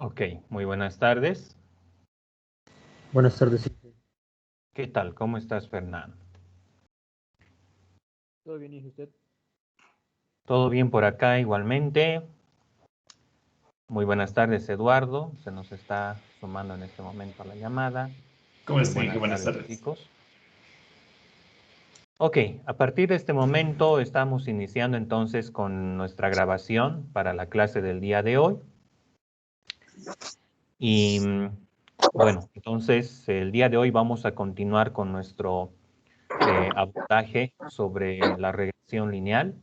Ok, muy buenas tardes. Buenas tardes. ¿Qué tal? ¿Cómo estás, Fernando? ¿Todo bien, hijo usted? ¿Todo bien por acá igualmente? Muy buenas tardes, Eduardo. Se nos está sumando en este momento a la llamada. ¿Cómo Muy está, Inge? buenas Buenas tardes, tardes. chicos. Ok, a partir de este momento estamos iniciando entonces con nuestra grabación para la clase del día de hoy. Y bueno, entonces el día de hoy vamos a continuar con nuestro abordaje sobre la regresión lineal.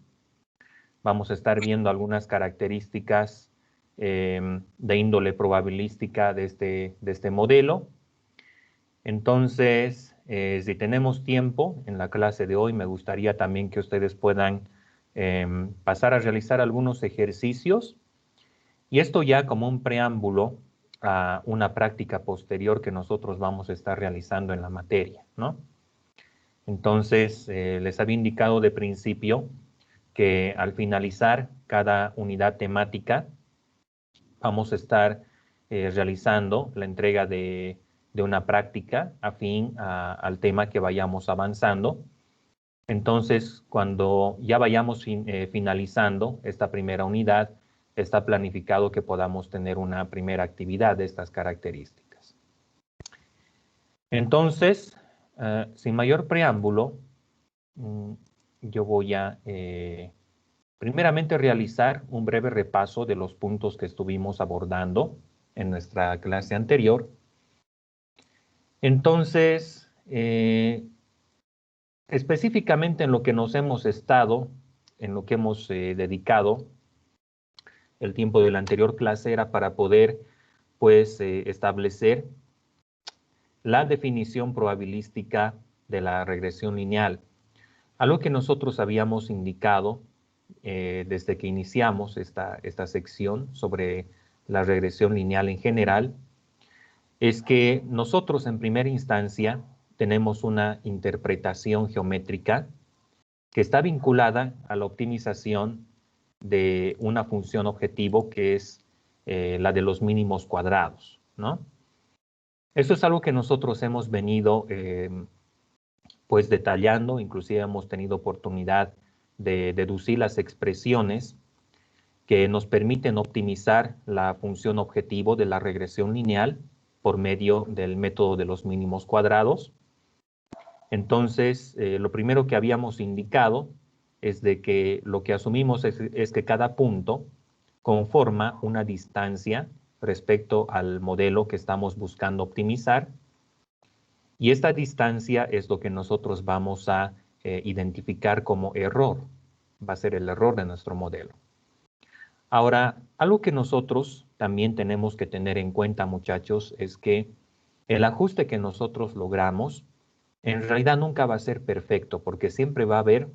Vamos a estar viendo algunas características de índole probabilística de este modelo. Entonces, si tenemos tiempo en la clase de hoy, me gustaría también que ustedes puedan pasar a realizar algunos ejercicios, y esto ya como un preámbulo a una práctica posterior que nosotros vamos a estar realizando en la materia, ¿no? Entonces, les había indicado de principio que al finalizar cada unidad temática vamos a estar realizando la entrega de una práctica afín al tema que vayamos avanzando. Entonces, cuando ya vayamos finalizando esta primera unidad, está planificado que podamos tener una primera actividad de estas características. Entonces, sin mayor preámbulo, yo voy a primeramente realizar un breve repaso de los puntos que estuvimos abordando en nuestra clase anterior. Entonces, específicamente en lo que nos hemos estado, en lo que hemos dedicado el tiempo de la anterior clase era para poder, pues, establecer la definición probabilística de la regresión lineal. Algo que nosotros habíamos indicado desde que iniciamos esta sección sobre la regresión lineal en general, es que nosotros en primera instancia tenemos una interpretación geométrica que está vinculada a la optimización de una función objetivo que es la de los mínimos cuadrados, ¿no? Eso es algo que nosotros hemos venido pues detallando, inclusive hemos tenido oportunidad de deducir las expresiones que nos permiten optimizar la función objetivo de la regresión lineal por medio del método de los mínimos cuadrados. Entonces, lo primero que habíamos indicado es de que lo que asumimos es que cada punto conforma una distancia respecto al modelo que estamos buscando optimizar, y esta distancia es lo que nosotros vamos a identificar como error. Va a ser el error de nuestro modelo. Ahora, algo que nosotros también tenemos que tener en cuenta, muchachos, es que el ajuste que nosotros logramos en realidad nunca va a ser perfecto, porque siempre va a haber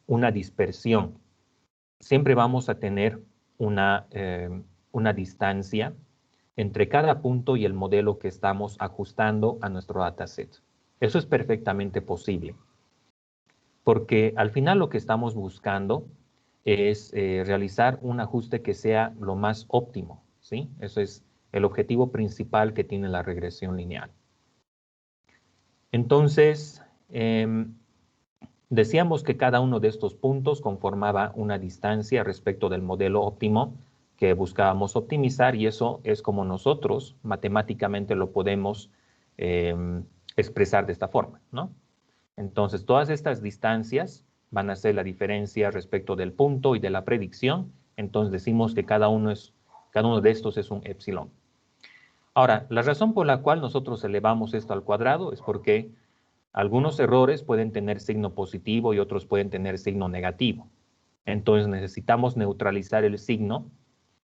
una dispersión. Siempre vamos a tener una distancia entre cada punto y el modelo que estamos ajustando a nuestro dataset. Eso es perfectamente posible, porque al final lo que estamos buscando es realizar un ajuste que sea lo más óptimo, ¿sí? Eso es el objetivo principal que tiene la regresión lineal. Entonces, decíamos que cada uno de estos puntos conformaba una distancia respecto del modelo óptimo que buscábamos optimizar, y eso es como nosotros matemáticamente lo podemos expresar de esta forma, ¿no? Entonces, todas estas distancias van a ser la diferencia respecto del punto y de la predicción. Entonces, decimos que cada uno de estos es un epsilon. Ahora, la razón por la cual nosotros elevamos esto al cuadrado es porque algunos errores pueden tener signo positivo y otros pueden tener signo negativo. Entonces, necesitamos neutralizar el signo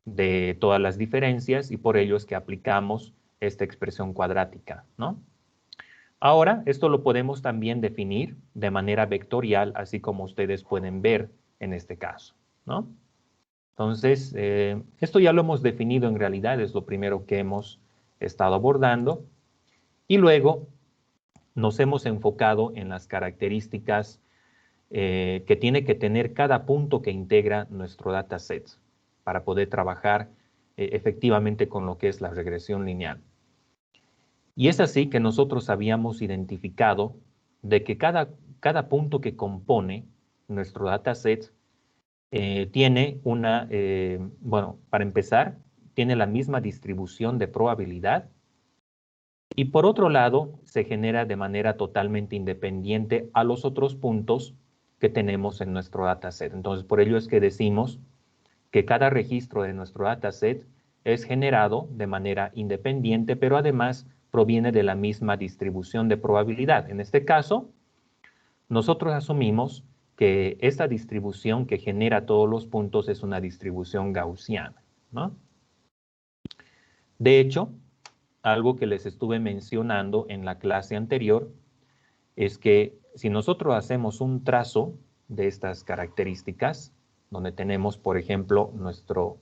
de todas las diferencias, y por ello es que aplicamos esta expresión cuadrática, ¿no? Ahora, esto lo podemos también definir de manera vectorial, así como ustedes pueden ver en este caso, ¿no? Entonces, esto ya lo hemos definido en realidad, es lo primero que hemos estado abordando, y luego nos hemos enfocado en las características que tiene que tener cada punto que integra nuestro dataset para poder trabajar efectivamente con lo que es la regresión lineal. Y es así que nosotros habíamos identificado de que cada punto que compone nuestro dataset tiene una, bueno, para empezar, tiene la misma distribución de probabilidad y por otro lado se genera de manera totalmente independiente a los otros puntos que tenemos en nuestro dataset. Entonces, por ello es que decimos que cada registro de nuestro dataset es generado de manera independiente, pero además proviene de la misma distribución de probabilidad. En este caso, nosotros asumimos que esta distribución que genera todos los puntos es una distribución gaussiana, ¿no? De hecho, algo que les estuve mencionando en la clase anterior es que si nosotros hacemos un trazo de estas características, donde tenemos, por ejemplo, nuestro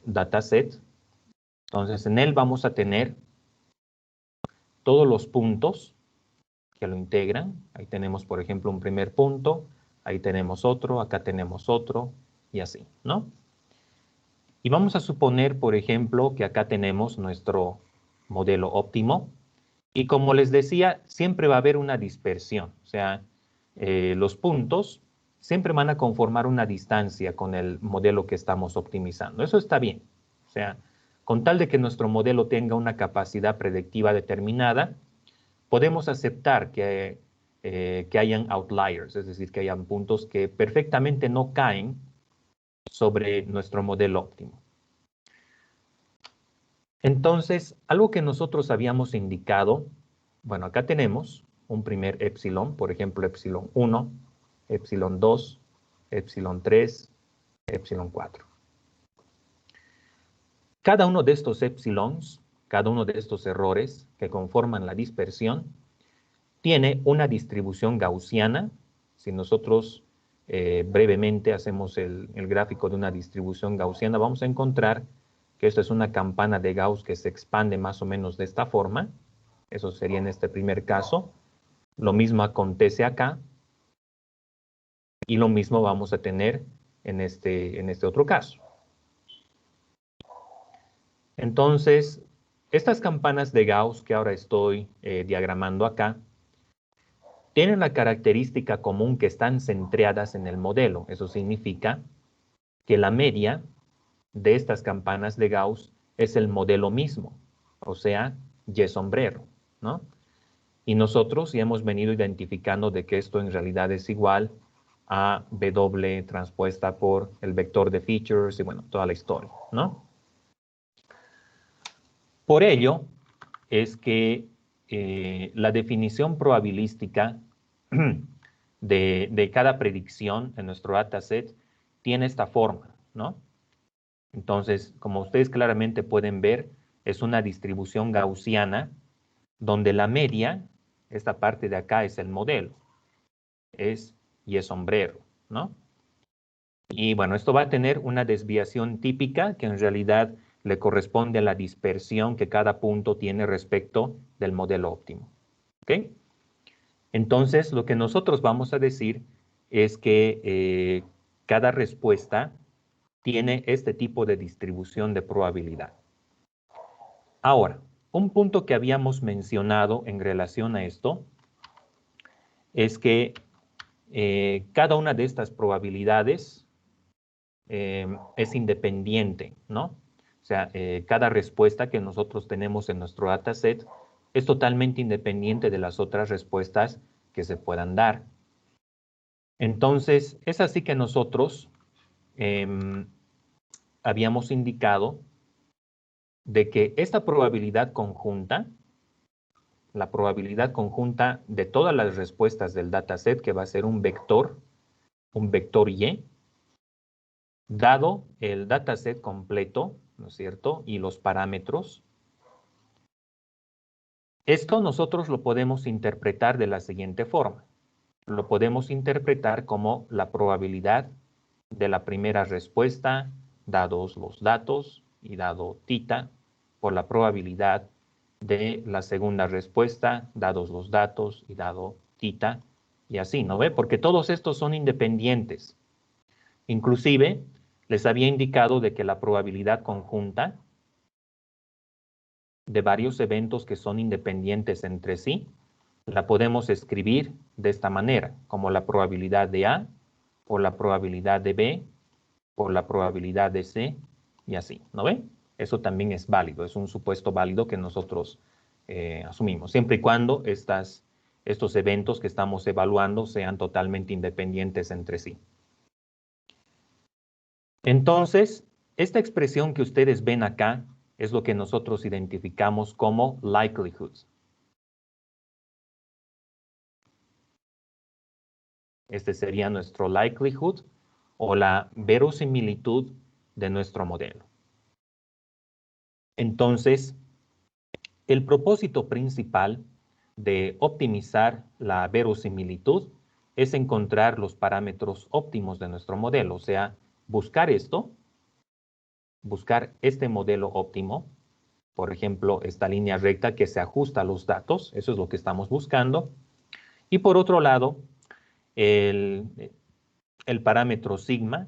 dataset, entonces en él vamos a tener todos los puntos que lo integran. Ahí tenemos, por ejemplo, un primer punto, ahí tenemos otro, acá tenemos otro, y así, ¿no? Y vamos a suponer, por ejemplo, que acá tenemos nuestro modelo óptimo, y como les decía, siempre va a haber una dispersión, o sea, los puntos siempre van a conformar una distancia con el modelo que estamos optimizando. Eso está bien, o sea, con tal de que nuestro modelo tenga una capacidad predictiva determinada, podemos aceptar que hayan outliers, es decir, que hayan puntos que perfectamente no caen sobre nuestro modelo óptimo. Entonces, algo que nosotros habíamos indicado, bueno, acá tenemos un primer epsilon, por ejemplo, epsilon 1, epsilon 2, epsilon 3, epsilon 4. Cada uno de estos epsilons, cada uno de estos errores que conforman la dispersión, tiene una distribución gaussiana. Si nosotros brevemente hacemos el gráfico de una distribución gaussiana, vamos a encontrar que esto es una campana de Gauss que se expande más o menos de esta forma. Eso sería en este primer caso. Lo mismo acontece acá. Y lo mismo vamos a tener en este otro caso. Entonces, estas campanas de Gauss que ahora estoy diagramando acá, tienen la característica común que están centradas en el modelo. Eso significa que la media de estas campanas de Gauss es el modelo mismo, o sea, Y sombrero, ¿no? Y nosotros ya hemos venido identificando de que esto en realidad es igual a W transpuesta por el vector de features y bueno, toda la historia, ¿no? Por ello es que la definición probabilística de cada predicción en nuestro dataset tiene esta forma, ¿no? Entonces, como ustedes claramente pueden ver, es una distribución gaussiana donde la media, esta parte de acá es el modelo, es Y sombrero, ¿no? Y bueno, esto va a tener una desviación típica que en realidad le corresponde a la dispersión que cada punto tiene respecto del modelo óptimo, ¿ok? Entonces, lo que nosotros vamos a decir es que cada respuesta tiene este tipo de distribución de probabilidad. Ahora, un punto que habíamos mencionado en relación a esto es que cada una de estas probabilidades es independiente, ¿no? O sea, cada respuesta que nosotros tenemos en nuestro dataset es totalmente independiente de las otras respuestas que se puedan dar. Entonces, es así que nosotros habíamos indicado de que esta probabilidad conjunta, la probabilidad conjunta de todas las respuestas del dataset, que va a ser un vector Y, dado el dataset completo, ¿no es cierto? Y los parámetros. Esto nosotros lo podemos interpretar de la siguiente forma. Lo podemos interpretar como la probabilidad de la primera respuesta, dados los datos y dado θ, por la probabilidad de la segunda respuesta, dados los datos y dado θ, y así, ¿no ve? Porque todos estos son independientes. Inclusive, les había indicado de que la probabilidad conjunta de varios eventos que son independientes entre sí, la podemos escribir de esta manera, como la probabilidad de A, por la probabilidad de B, por la probabilidad de C, y así, ¿no ven? Eso también es válido, es un supuesto válido que nosotros asumimos, siempre y cuando estos eventos que estamos evaluando sean totalmente independientes entre sí. Entonces, esta expresión que ustedes ven acá es lo que nosotros identificamos como likelihoods. Este sería nuestro likelihood o la verosimilitud de nuestro modelo. Entonces, el propósito principal de optimizar la verosimilitud es encontrar los parámetros óptimos de nuestro modelo, o sea, buscar este modelo óptimo, por ejemplo, esta línea recta que se ajusta a los datos, eso es lo que estamos buscando. Y por otro lado, el parámetro sigma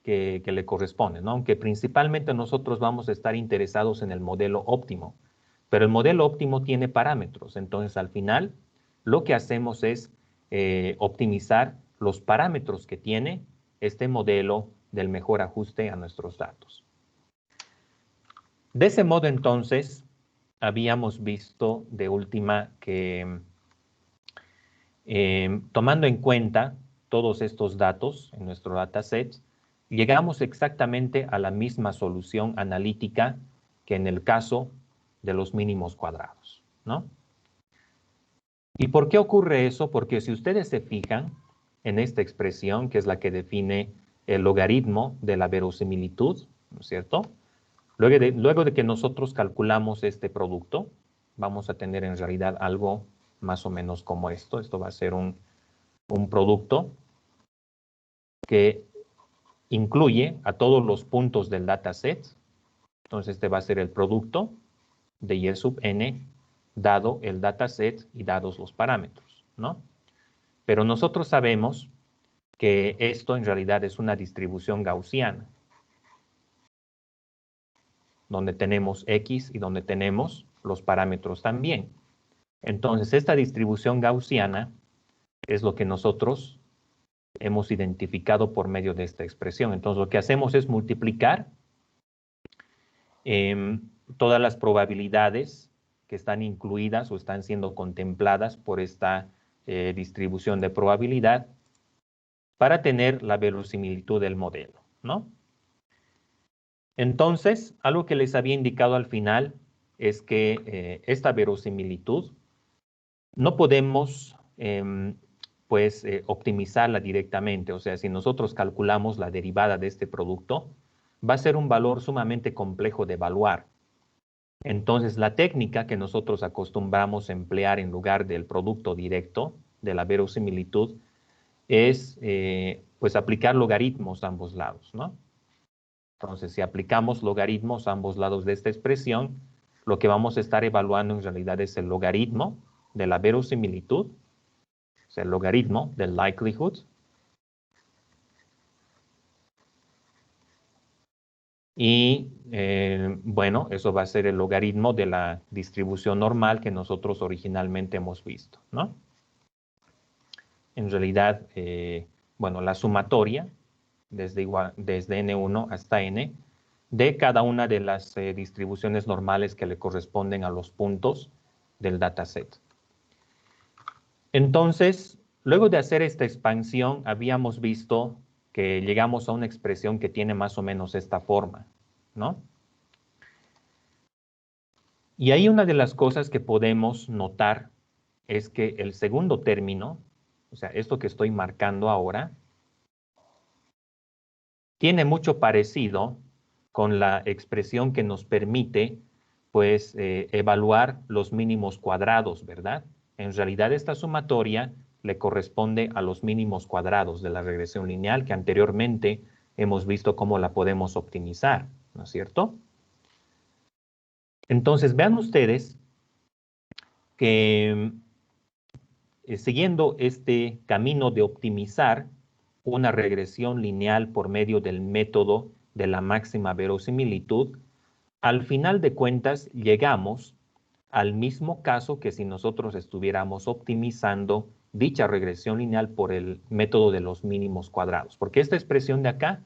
que le corresponde, ¿no? Aunque principalmente nosotros vamos a estar interesados en el modelo óptimo, pero el modelo óptimo tiene parámetros, entonces al final lo que hacemos es optimizar los parámetros que tiene este modelo del mejor ajuste a nuestros datos. De ese modo entonces, habíamos visto de última que tomando en cuenta todos estos datos en nuestro dataset, llegamos exactamente a la misma solución analítica que en el caso de los mínimos cuadrados, ¿no? ¿Y por qué ocurre eso? Porque si ustedes se fijan en esta expresión, que es la que define el logaritmo de la verosimilitud, ¿no es cierto? Luego de que nosotros calculamos este producto, vamos a tener en realidad algo más o menos como esto. Esto va a ser un producto que incluye a todos los puntos del dataset. Entonces, este va a ser el producto de y sub n dado el dataset y dados los parámetros, ¿no? Pero nosotros sabemos que esto en realidad es una distribución gaussiana, donde tenemos x y donde tenemos los parámetros también. Entonces, esta distribución gaussiana es lo que nosotros hemos identificado por medio de esta expresión. Entonces, lo que hacemos es multiplicar todas las probabilidades que están incluidas o están siendo contempladas por esta distribución de probabilidad para tener la verosimilitud del modelo, ¿no? Entonces, algo que les había indicado al final es que esta verosimilitud no podemos optimizarla directamente. O sea, si nosotros calculamos la derivada de este producto, va a ser un valor sumamente complejo de evaluar. Entonces, la técnica que nosotros acostumbramos a emplear en lugar del producto directo de la verosimilitud es pues aplicar logaritmos a ambos lados, ¿no? Entonces, si aplicamos logaritmos a ambos lados de esta expresión, lo que vamos a estar evaluando en realidad es el logaritmo de la verosimilitud, o sea, el logaritmo del likelihood, y bueno, eso va a ser el logaritmo de la distribución normal que nosotros originalmente hemos visto, ¿no? En realidad, bueno, la sumatoria desde n1 hasta n de cada una de las distribuciones normales que le corresponden a los puntos del dataset. Entonces, luego de hacer esta expansión, habíamos visto que llegamos a una expresión que tiene más o menos esta forma, ¿no? Y ahí una de las cosas que podemos notar es que el segundo término, o sea, esto que estoy marcando ahora, tiene mucho parecido con la expresión que nos permite, pues, evaluar los mínimos cuadrados, ¿verdad? En realidad, esta sumatoria le corresponde a los mínimos cuadrados de la regresión lineal que anteriormente hemos visto cómo la podemos optimizar, ¿no es cierto? Entonces, vean ustedes que siguiendo este camino de optimizar una regresión lineal por medio del método de la máxima verosimilitud, al final de cuentas llegamos al mismo caso que si nosotros estuviéramos optimizando dicha regresión lineal por el método de los mínimos cuadrados, porque esta expresión de acá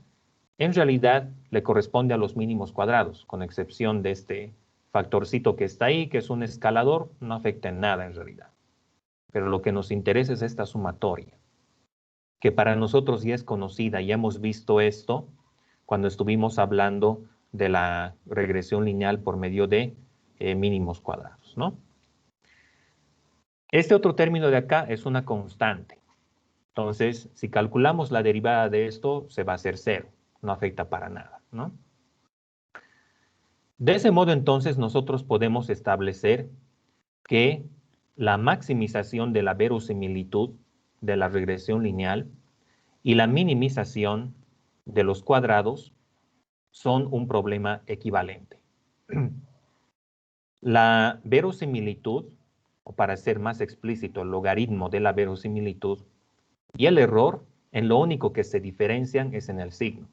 en realidad le corresponde a los mínimos cuadrados, con excepción de este factorcito que está ahí, que es un escalador, no afecta en nada en realidad. Pero lo que nos interesa es esta sumatoria, que para nosotros ya es conocida, ya hemos visto esto cuando estuvimos hablando de la regresión lineal por medio de mínimos cuadrados, ¿no? Este otro término de acá es una constante. Entonces, si calculamos la derivada de esto, se va a hacer cero, no afecta para nada, ¿no? De ese modo, entonces, nosotros podemos establecer que la maximización de la verosimilitud de la regresión lineal y la minimización de los cuadrados son un problema equivalente. La verosimilitud, o para ser más explícito, el logaritmo de la verosimilitud y el error, en lo único que se diferencian es en el signo.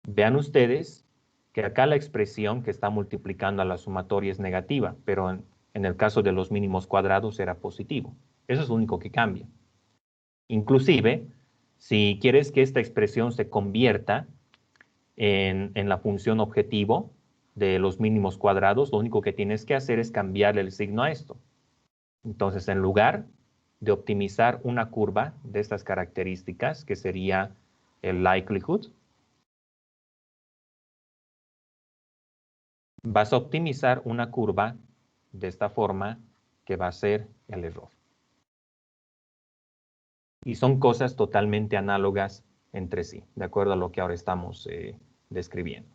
Vean ustedes que acá la expresión que está multiplicando a la sumatoria es negativa, pero en el caso de los mínimos cuadrados era positivo. Eso es lo único que cambia. Inclusive, si quieres que esta expresión se convierta en la función objetivo de los mínimos cuadrados, lo único que tienes que hacer es cambiarle el signo a esto. Entonces, en lugar de optimizar una curva de estas características, que sería el likelihood, vas a optimizar una curva de esta forma que va a ser el error. Y son cosas totalmente análogas entre sí, de acuerdo a lo que ahora estamos describiendo.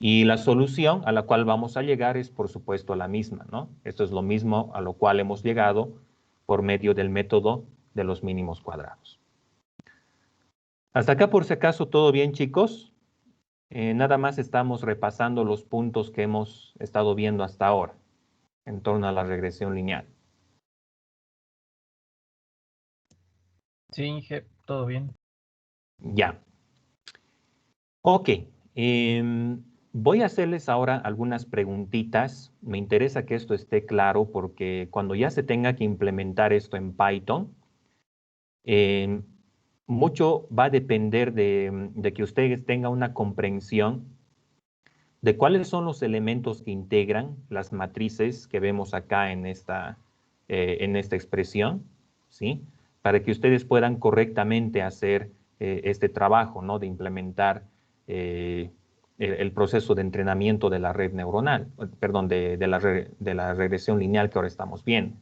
Y la solución a la cual vamos a llegar es, por supuesto, la misma, ¿no? Esto es lo mismo a lo cual hemos llegado por medio del método de los mínimos cuadrados. Hasta acá, por si acaso, ¿todo bien, chicos? Nada más estamos repasando los puntos que hemos estado viendo hasta ahora en torno a la regresión lineal. Sí, Inge, todo bien. Ya. Ok. Voy a hacerles ahora algunas preguntitas. Me interesa que esto esté claro porque cuando ya se tenga que implementar esto en Python, mucho va a depender de que ustedes tengan una comprensión de cuáles son los elementos que integran las matrices que vemos acá en esta expresión, ¿sí? Para que ustedes puedan correctamente hacer este trabajo, ¿no? De implementar el proceso de entrenamiento de la red neuronal, perdón, de la regresión lineal que ahora estamos viendo.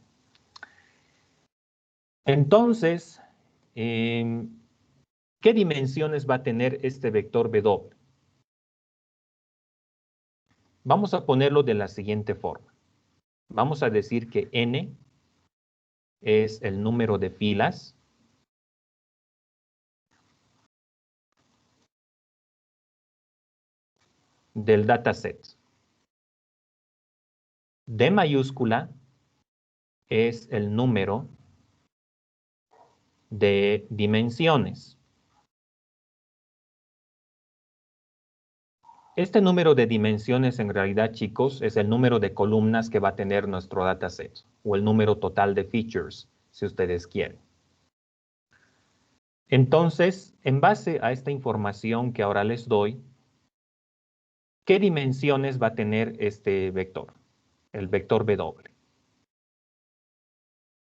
Entonces, ¿qué dimensiones va a tener este vector W? Vamos a ponerlo de la siguiente forma. Vamos a decir que n es el número de filas del dataset. D mayúscula es el número de dimensiones. Este número de dimensiones en realidad, chicos, es el número de columnas que va a tener nuestro dataset, o el número total de features, si ustedes quieren. Entonces, en base a esta información que ahora les doy, ¿qué dimensiones va a tener este vector? El vector W.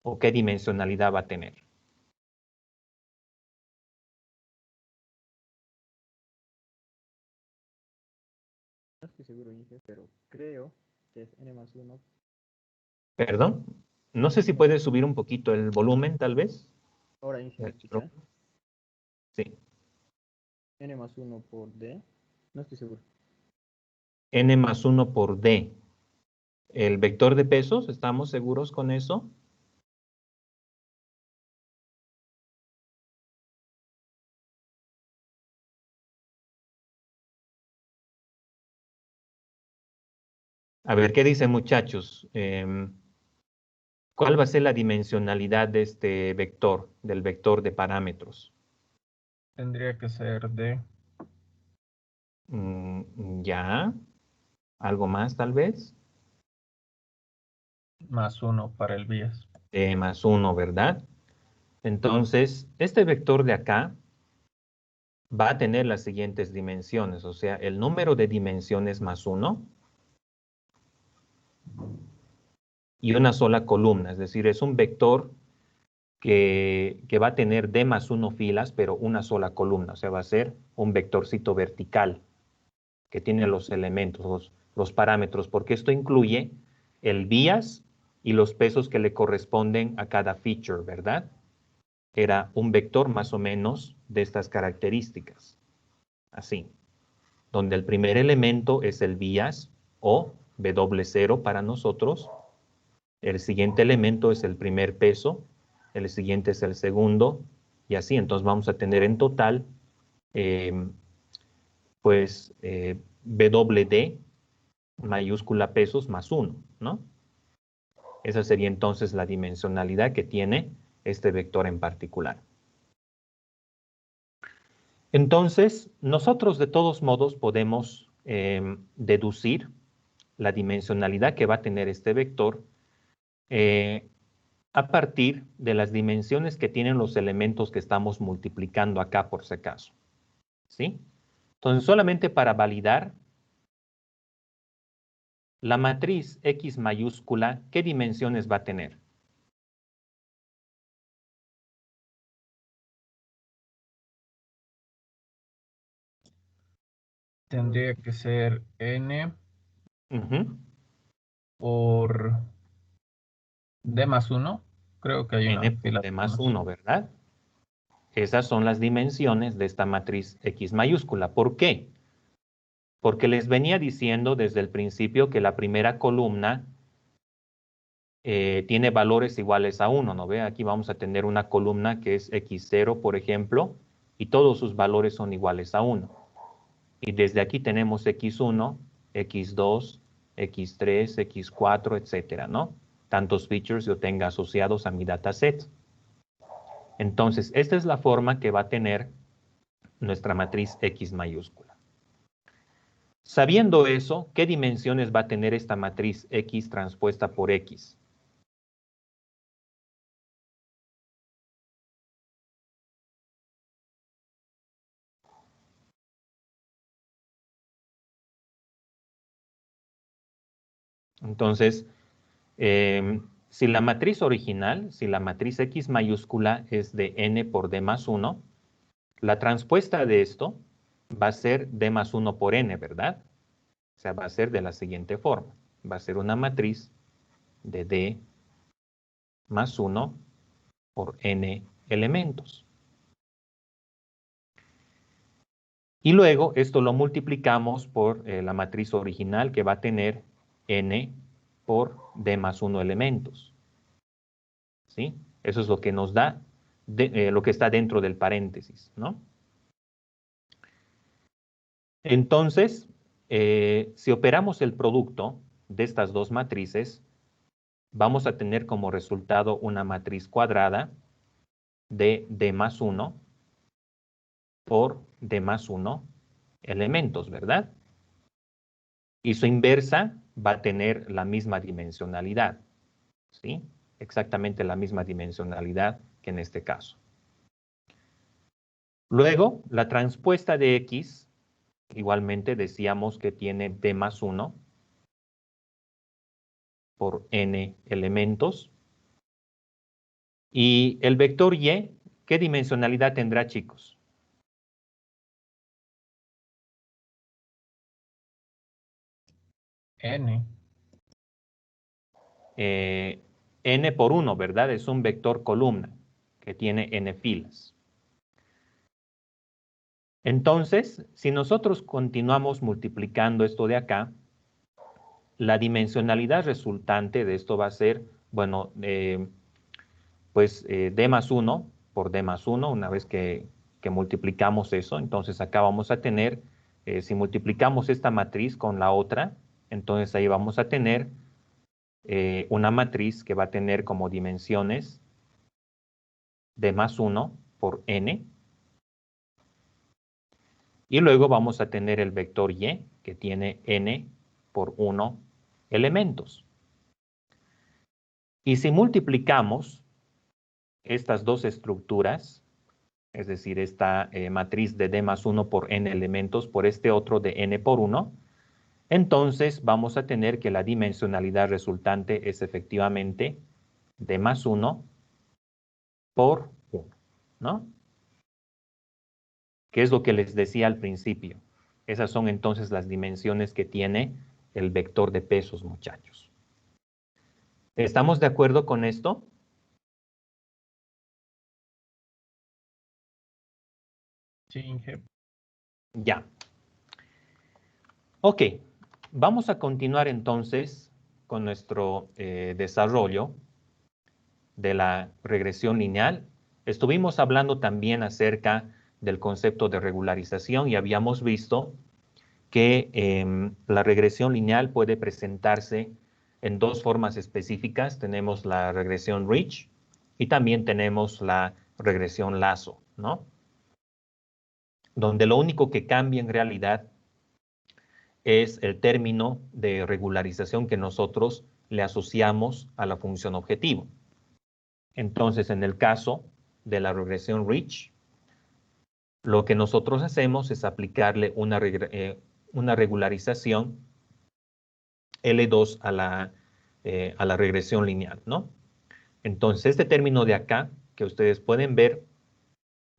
¿O qué dimensionalidad va a tener? No estoy seguro, Inge, pero creo que es n+1. Perdón, no sé si puedes subir un poquito el volumen, tal vez. Ahora, Inge, ¿me escucha? Sí. n+1 por d. No estoy seguro. N+1 por D. El vector de pesos, ¿estamos seguros con eso? A ver, ¿qué dicen, muchachos? ¿Cuál va a ser la dimensionalidad de este vector, del vector de parámetros? Tendría que ser d. Ya. ¿Algo más tal vez? Más 1 para el bias. Más 1, ¿verdad? Entonces, este vector de acá va a tener las siguientes dimensiones, o sea, el número de dimensiones más 1 y una sola columna, es decir, es un vector que va a tener d más 1 filas, pero una sola columna, o sea, va a ser un vectorcito vertical que tiene los elementos, los parámetros, porque esto incluye el bias y los pesos que le corresponden a cada feature, ¿verdad? Era un vector más o menos de estas características, así, donde el primer elemento es el bias o W0 para nosotros, el siguiente elemento es el primer peso, el siguiente es el segundo, y así, entonces vamos a tener en total, pues, WD mayúscula pesos más 1, ¿no? Esa sería entonces la dimensionalidad que tiene este vector en particular. Entonces, nosotros de todos modos podemos deducir la dimensionalidad que va a tener este vector a partir de las dimensiones que tienen los elementos que estamos multiplicando acá por si acaso. ¿Sí? Entonces, solamente para validar, la matriz X mayúscula, ¿qué dimensiones va a tener? Tendría que ser n Ujú. por d más 1. Creo que hay una N por fila D de más unos. 1, ¿verdad? Esas son las dimensiones de esta matriz X mayúscula. ¿Por qué? Porque les venía diciendo desde el principio que la primera columna tiene valores iguales a 1, ¿no ve? Aquí vamos a tener una columna que es X0, por ejemplo, y todos sus valores son iguales a 1. Y desde aquí tenemos X1, X2, X3, X4, etcétera, ¿no? Tantos features yo tenga asociados a mi dataset. Entonces, esta es la forma que va a tener nuestra matriz X mayúscula. Sabiendo eso, ¿qué dimensiones va a tener esta matriz X transpuesta por X? Entonces, si la matriz original, si la matriz X mayúscula es de n por d más 1, la transpuesta de esto va a ser d más 1 por n, ¿verdad? O sea, va a ser de la siguiente forma. Va a ser una matriz de d más 1 por n elementos. Y luego esto lo multiplicamos por la matriz original que va a tener n por d más 1 elementos. ¿Sí? Eso es lo que nos da lo que está dentro del paréntesis, ¿no? Entonces, si operamos el producto de estas dos matrices, vamos a tener como resultado una matriz cuadrada de d más 1 por d más 1 elementos, ¿verdad? Y su inversa va a tener la misma dimensionalidad, ¿sí? Exactamente la misma dimensionalidad que en este caso. Luego, la transpuesta de X, igualmente decíamos que tiene d más 1 por n elementos. Y el vector Y, ¿qué dimensionalidad tendrá, chicos? N. N por 1, ¿verdad? Es un vector columna que tiene n filas. Entonces, si nosotros continuamos multiplicando esto de acá, la dimensionalidad resultante de esto va a ser, bueno, pues d más 1 por d más 1, una vez que multiplicamos eso, entonces acá vamos a tener, si multiplicamos esta matriz con la otra, entonces ahí vamos a tener una matriz que va a tener como dimensiones d más 1 por n. Y luego vamos a tener el vector y, que tiene n por 1 elementos. Y si multiplicamos estas dos estructuras, es decir, esta matriz de d más 1 por n elementos por este otro de n por 1, entonces vamos a tener que la dimensionalidad resultante es efectivamente d más 1 por 1, ¿no? ¿Qué es lo que les decía al principio? Esas son entonces las dimensiones que tiene el vector de pesos, muchachos. ¿Estamos de acuerdo con esto? Sí, Inge. Ya. Ok, vamos a continuar entonces con nuestro desarrollo de la regresión lineal. Estuvimos hablando también acerca del concepto de regularización y habíamos visto que la regresión lineal puede presentarse en dos formas específicas. Tenemos la regresión Ridge y también tenemos la regresión Lasso, ¿no? Donde lo único que cambia en realidad es el término de regularización que nosotros le asociamos a la función objetivo. Entonces, en el caso de la regresión Ridge, lo que nosotros hacemos es aplicarle una regularización L2 a la regresión lineal, ¿no? Entonces, este término de acá, que ustedes pueden ver,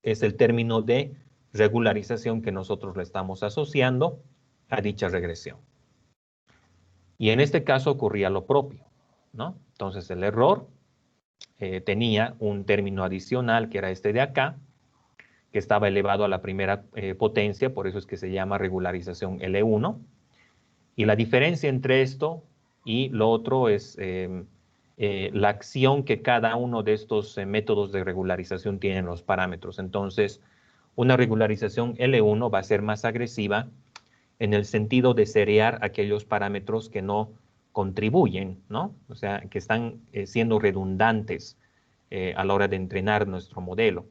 es el término de regularización que nosotros le estamos asociando a dicha regresión. Y en este caso ocurría lo propio, ¿no? Entonces, el error tenía un término adicional, que era este de acá, que estaba elevado a la primera potencia, por eso es que se llama regularización L1. Y la diferencia entre esto y lo otro es la acción que cada uno de estos métodos de regularización tiene en los parámetros. Entonces, una regularización L1 va a ser más agresiva en el sentido de seriar aquellos parámetros que no contribuyen, ¿no? O sea, que están siendo redundantes a la hora de entrenar nuestro modelo.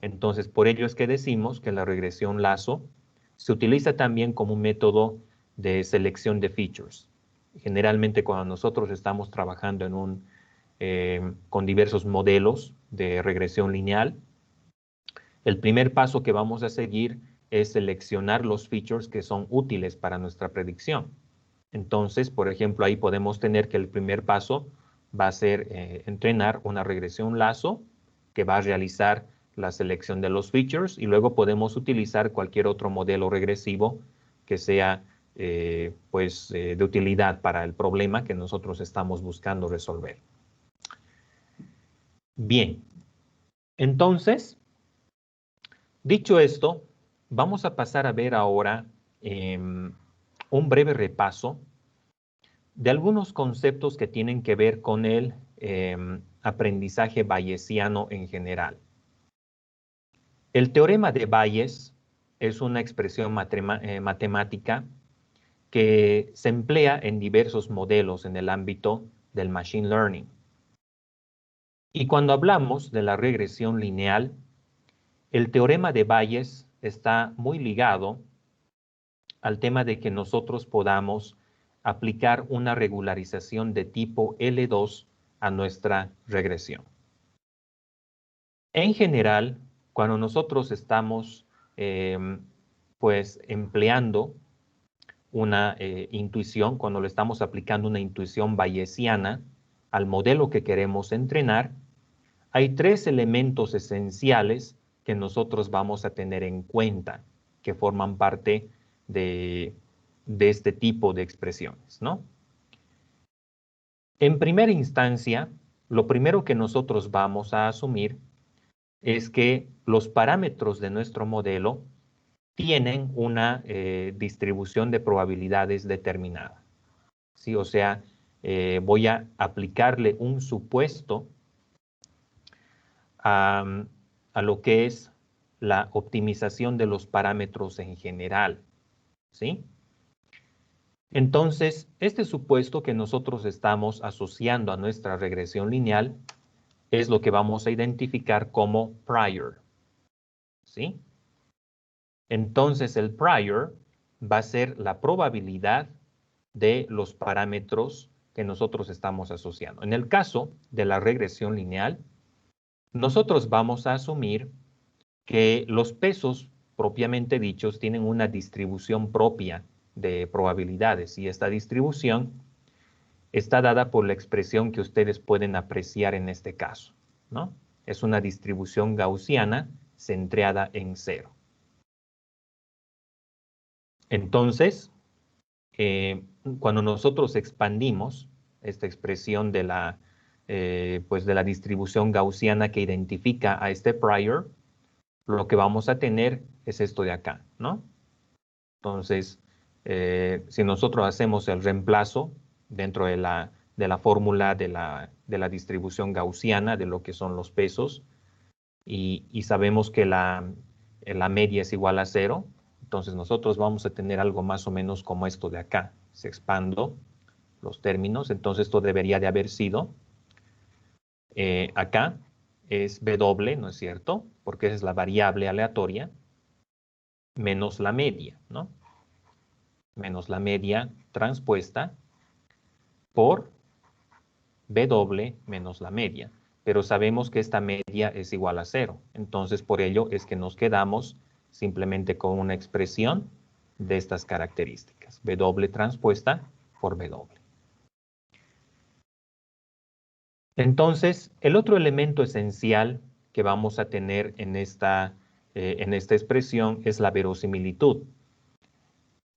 Entonces, por ello es que decimos que la regresión Lasso se utiliza también como un método de selección de features. Generalmente cuando nosotros estamos trabajando con diversos modelos de regresión lineal, el primer paso que vamos a seguir es seleccionar los features que son útiles para nuestra predicción. Entonces, por ejemplo, ahí podemos tener que el primer paso va a ser entrenar una regresión Lasso que va a realizar la selección de los features y luego podemos utilizar cualquier otro modelo regresivo que sea de utilidad para el problema que nosotros estamos buscando resolver. Bien, entonces, dicho esto, vamos a pasar a ver ahora un breve repaso de algunos conceptos que tienen que ver con el aprendizaje bayesiano en general. El teorema de Bayes es una expresión matemática que se emplea en diversos modelos en el ámbito del machine learning. Y cuando hablamos de la regresión lineal, el teorema de Bayes está muy ligado al tema de que nosotros podamos aplicar una regularización de tipo L2 a nuestra regresión. En general, cuando nosotros estamos empleando una intuición, cuando le estamos aplicando una intuición bayesiana al modelo que queremos entrenar, hay tres elementos esenciales que nosotros vamos a tener en cuenta, que forman parte de este tipo de expresiones, ¿no? En primera instancia, lo primero que nosotros vamos a asumir es que los parámetros de nuestro modelo tienen una distribución de probabilidades determinada, ¿sí? O sea, voy a aplicarle un supuesto a lo que es la optimización de los parámetros en general, ¿sí? Entonces, este supuesto que nosotros estamos asociando a nuestra regresión lineal es lo que vamos a identificar como prior, ¿sí? Entonces el prior va a ser la probabilidad de los parámetros que nosotros estamos asociando. En el caso de la regresión lineal, nosotros vamos a asumir que los pesos propiamente dichos tienen una distribución propia de probabilidades y esta distribución está dada por la expresión que ustedes pueden apreciar en este caso, ¿no? Es una distribución gaussiana centrada en cero. Entonces, cuando nosotros expandimos esta expresión de pues de la distribución gaussiana que identifica a este prior, lo que vamos a tener es esto de acá, ¿no? Entonces, si nosotros hacemos el reemplazo dentro de la fórmula de la distribución gaussiana de lo que son los pesos y sabemos que la media es igual a 0, entonces nosotros vamos a tener algo más o menos como esto de acá. Si expando los términos, entonces esto debería de haber sido acá es W, ¿no es cierto? Porque esa es la variable aleatoria menos la media, ¿no? Menos la media transpuesta por W menos la media. Pero sabemos que esta media es igual a 0. Entonces, por ello es que nos quedamos simplemente con una expresión de estas características. W transpuesta por W. Entonces, el otro elemento esencial que vamos a tener en esta expresión es la verosimilitud.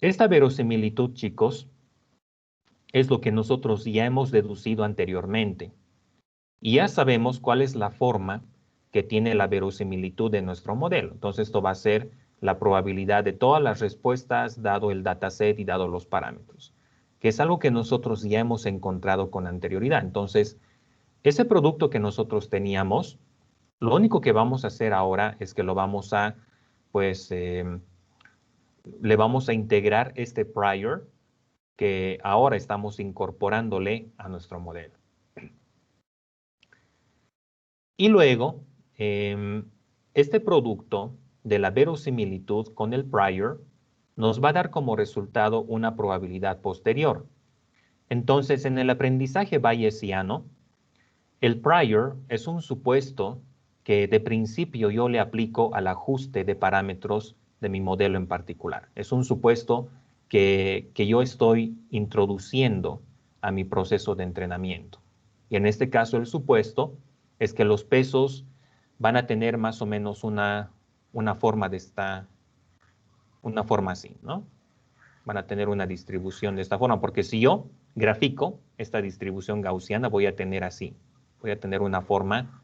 Esta verosimilitud, chicos, es lo que nosotros ya hemos deducido anteriormente. Y ya sabemos cuál es la forma que tiene la verosimilitud de nuestro modelo. Entonces, esto va a ser la probabilidad de todas las respuestas dado el dataset y dado los parámetros, que es algo que nosotros ya hemos encontrado con anterioridad. Entonces, ese producto que nosotros teníamos, lo único que vamos a hacer ahora es que lo vamos a, pues, le vamos a integrar este prior que ahora estamos incorporándole a nuestro modelo. Y luego, este producto de la verosimilitud con el prior nos va a dar como resultado una probabilidad posterior. Entonces, en el aprendizaje bayesiano, el prior es un supuesto que de principio yo le aplico al ajuste de parámetros de mi modelo en particular. Es un supuesto que yo estoy introduciendo a mi proceso de entrenamiento. Y en este caso el supuesto es que los pesos van a tener más o menos una forma una forma así, ¿no? Van a tener una distribución de esta forma, porque si yo grafico esta distribución gaussiana, voy a tener así. Voy a tener una forma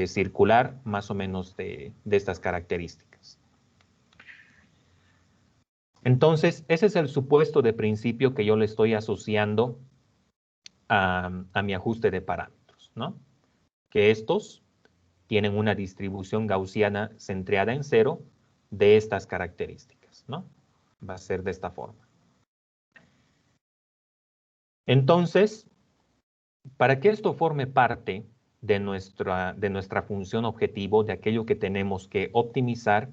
circular más o menos de estas características. Entonces, ese es el supuesto de principio que yo le estoy asociando a mi ajuste de parámetros, ¿no? Que estos tienen una distribución gaussiana centrada en 0 de estas características, ¿no? Va a ser de esta forma. Entonces, para que esto forme parte de nuestra función objetivo, de aquello que tenemos que optimizar,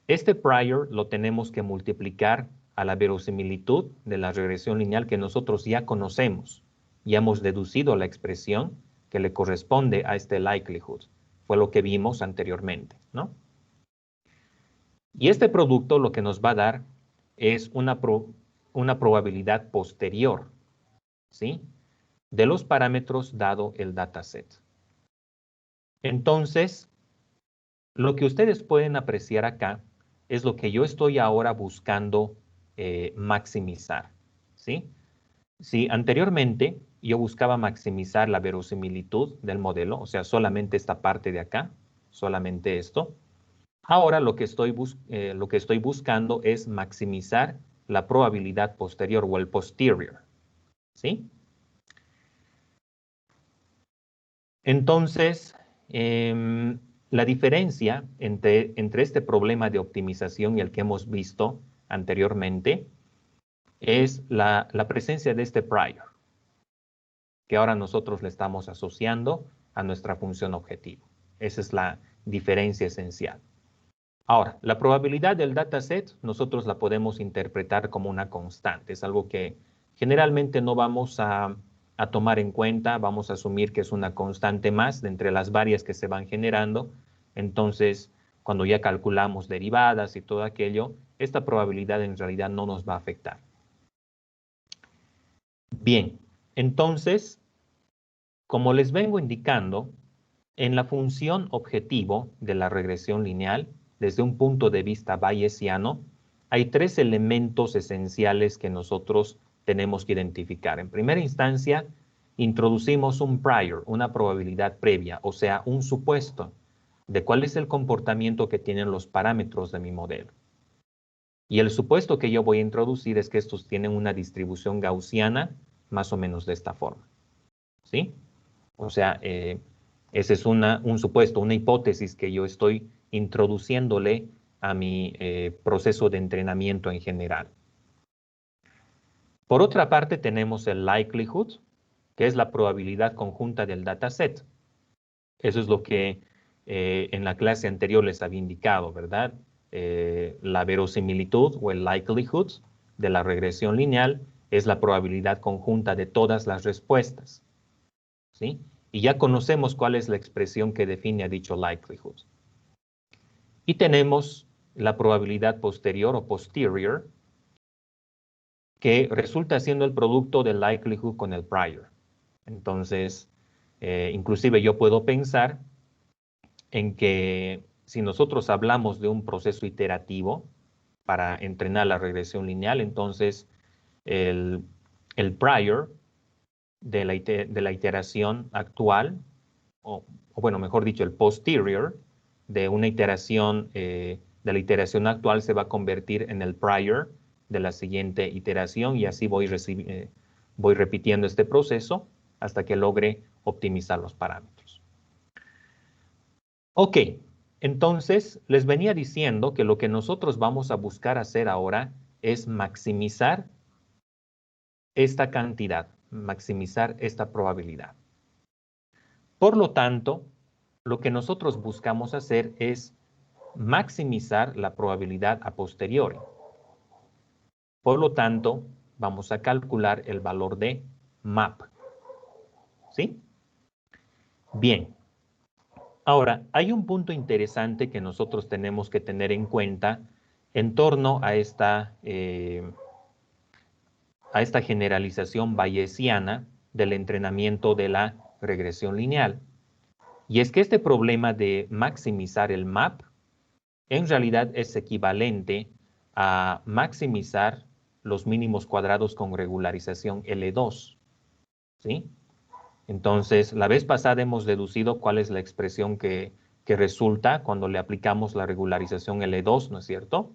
este prior lo tenemos que multiplicar a la verosimilitud de la regresión lineal que nosotros ya conocemos. Ya hemos deducido la expresión que le corresponde a este likelihood. Fue lo que vimos anteriormente, ¿no? Y este producto lo que nos va a dar es una probabilidad posterior, ¿sí? De los parámetros dado el dataset. Entonces, lo que ustedes pueden apreciar acá es lo que yo estoy ahora buscando maximizar, ¿sí? Si anteriormente yo buscaba maximizar la verosimilitud del modelo, o sea, solamente esta parte de acá, solamente esto, ahora lo que estoy buscando es maximizar la probabilidad posterior o el posterior, ¿sí? Entonces, la diferencia entre este problema de optimización y el que hemos visto anteriormente es la presencia de este prior, que ahora nosotros le estamos asociando a nuestra función objetivo. Esa es la diferencia esencial. Ahora, la probabilidad del dataset nosotros la podemos interpretar como una constante. Es algo que generalmente no vamos a tomar en cuenta. Vamos a asumir que es una constante más de entre las varias que se van generando. Entonces, cuando ya calculamos derivadas y todo aquello, esta probabilidad en realidad no nos va a afectar. Bien, entonces, como les vengo indicando, en la función objetivo de la regresión lineal, desde un punto de vista bayesiano, hay tres elementos esenciales que nosotros tenemos que identificar. En primera instancia, introducimos un prior, una probabilidad previa, o sea, un supuesto de cuál es el comportamiento que tienen los parámetros de mi modelo. Y el supuesto que yo voy a introducir es que estos tienen una distribución gaussiana más o menos de esta forma. ¿Sí? O sea, ese es un supuesto, una hipótesis que yo estoy introduciéndole a mi proceso de entrenamiento en general. Por otra parte, tenemos el likelihood, que es la probabilidad conjunta del dataset. Eso es lo que en la clase anterior les había indicado, ¿verdad? La verosimilitud o el likelihood de la regresión lineal es la probabilidad conjunta de todas las respuestas, ¿sí? Y ya conocemos cuál es la expresión que define a dicho likelihood. Y tenemos la probabilidad posterior o posterior, que resulta siendo el producto del likelihood con el prior. Entonces, inclusive yo puedo pensar en que si nosotros hablamos de un proceso iterativo para entrenar la regresión lineal, entonces el prior de la iteración actual, o bueno, mejor dicho, el posterior de una iteración, de la iteración actual se va a convertir en el prior de la siguiente iteración y así voy repitiendo este proceso hasta que logre optimizar los parámetros. Ok, entonces les venía diciendo que lo que nosotros vamos a buscar hacer ahora es maximizar esta cantidad, maximizar esta probabilidad. Por lo tanto, lo que nosotros buscamos hacer es maximizar la probabilidad a posteriori. Por lo tanto, vamos a calcular el valor de MAP. ¿Sí? Bien. Ahora, hay un punto interesante que nosotros tenemos que tener en cuenta en torno a esta generalización bayesiana del entrenamiento de la regresión lineal. Y es que este problema de maximizar el MAP en realidad es equivalente a maximizar los mínimos cuadrados con regularización L2. ¿Sí? Entonces, la vez pasada hemos deducido cuál es la expresión que resulta cuando le aplicamos la regularización L2, ¿no es cierto?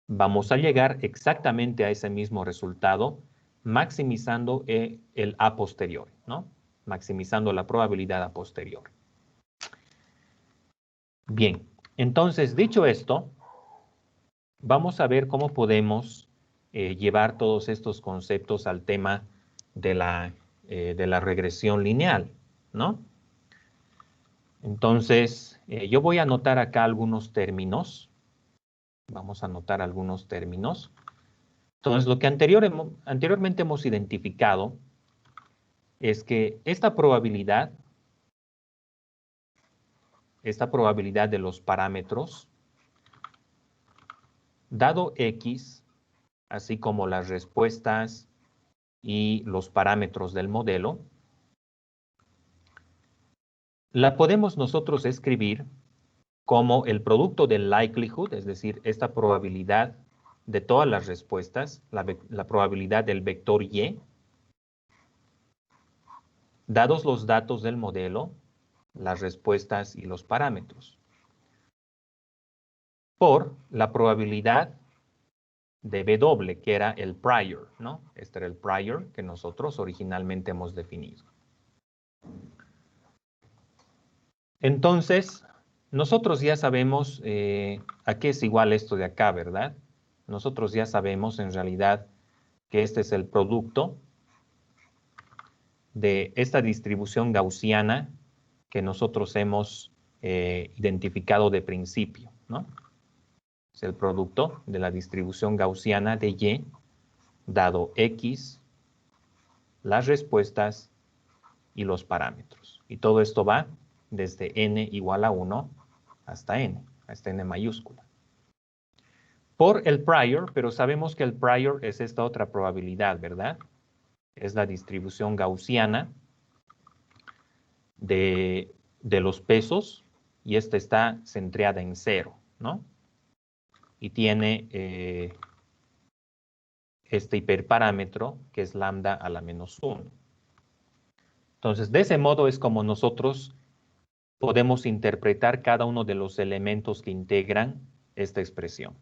Vamos a llegar exactamente a ese mismo resultado maximizando el a posteriori, ¿no? Maximizando la probabilidad a posteriori. Bien, entonces, dicho esto, vamos a ver cómo podemos llevar todos estos conceptos al tema de la regresión lineal, ¿no? Entonces, yo voy a anotar acá algunos términos. Vamos a anotar algunos términos. Entonces, lo que anteriormente hemos identificado es que esta probabilidad de los parámetros, dado X, así como las respuestas y los parámetros del modelo, la podemos nosotros escribir como el producto del likelihood, es decir, esta probabilidad de todas las respuestas, la probabilidad del vector Y, dados los datos del modelo, las respuestas y los parámetros, por la probabilidad de W, que era el prior, ¿no? Este era el prior que nosotros originalmente hemos definido. Entonces, nosotros ya sabemos a qué es igual esto de acá, ¿verdad? Nosotros ya sabemos en realidad que este es el producto de esta distribución gaussiana que nosotros hemos identificado de principio, ¿no? Es el producto de la distribución gaussiana de Y, dado X, las respuestas y los parámetros. Y todo esto va desde n igual a 1 hasta n mayúscula. Por el prior, pero sabemos que el prior es esta otra probabilidad, ¿verdad? Es la distribución gaussiana de los pesos, y esta está centrada en 0, ¿no? Y tiene este hiperparámetro que es lambda a la menos 1. Entonces, de ese modo es como nosotros podemos interpretar cada uno de los elementos que integran esta expresión,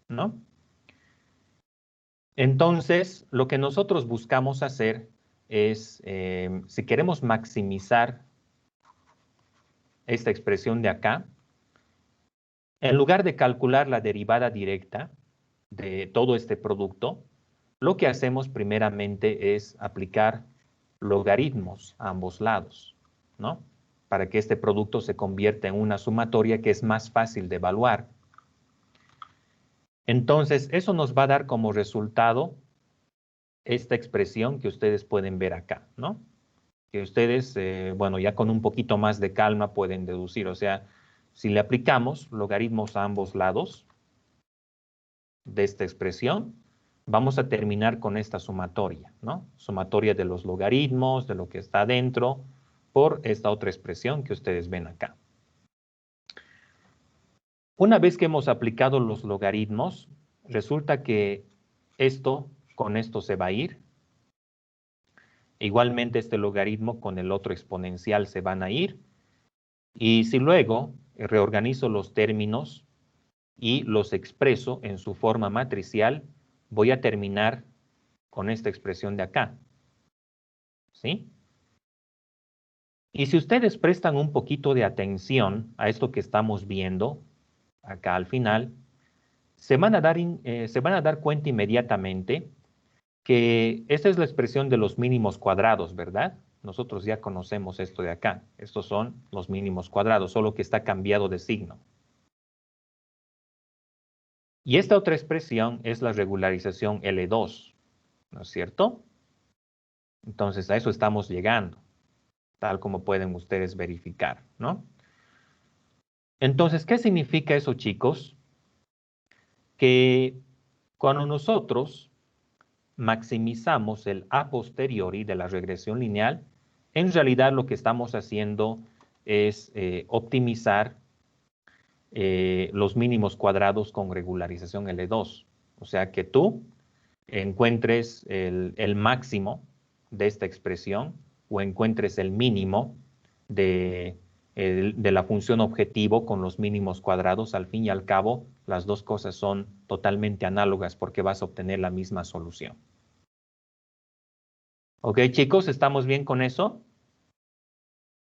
¿no? Entonces, lo que nosotros buscamos hacer es, si queremos maximizar esta expresión de acá, en lugar de calcular la derivada directa de todo este producto, lo que hacemos primeramente es aplicar logaritmos a ambos lados, ¿no? Para que este producto se convierta en una sumatoria que es más fácil de evaluar. Entonces, eso nos va a dar como resultado esta expresión que ustedes pueden ver acá, ¿no? Que ustedes, bueno, ya con un poquito más de calma pueden deducir. O sea, si le aplicamos logaritmos a ambos lados de esta expresión, vamos a terminar con esta sumatoria, ¿no? Sumatoria de los logaritmos, de lo que está dentro, por esta otra expresión que ustedes ven acá. Una vez que hemos aplicado los logaritmos, resulta que esto con esto se va a ir. Igualmente este logaritmo con el otro exponencial se van a ir. Y si luego reorganizo los términos y los expreso en su forma matricial, voy a terminar con esta expresión de acá. ¿Sí? Y si ustedes prestan un poquito de atención a esto que estamos viendo acá al final, se van a dar cuenta inmediatamente que esta es la expresión de los mínimos cuadrados, ¿verdad? Nosotros ya conocemos esto de acá. Estos son los mínimos cuadrados, solo que está cambiado de signo. Y esta otra expresión es la regularización L2, ¿no es cierto? Entonces a eso estamos llegando, tal como pueden ustedes verificar, ¿no? Entonces, ¿qué significa eso, chicos? Que cuando nosotros maximizamos el a posteriori de la regresión lineal, en realidad lo que estamos haciendo es optimizar los mínimos cuadrados con regularización L2. O sea que tú encuentres el máximo de esta expresión o encuentres el mínimo de la función objetivo con los mínimos cuadrados, al fin y al cabo, las dos cosas son totalmente análogas porque vas a obtener la misma solución. ¿Ok, chicos? ¿Estamos bien con eso?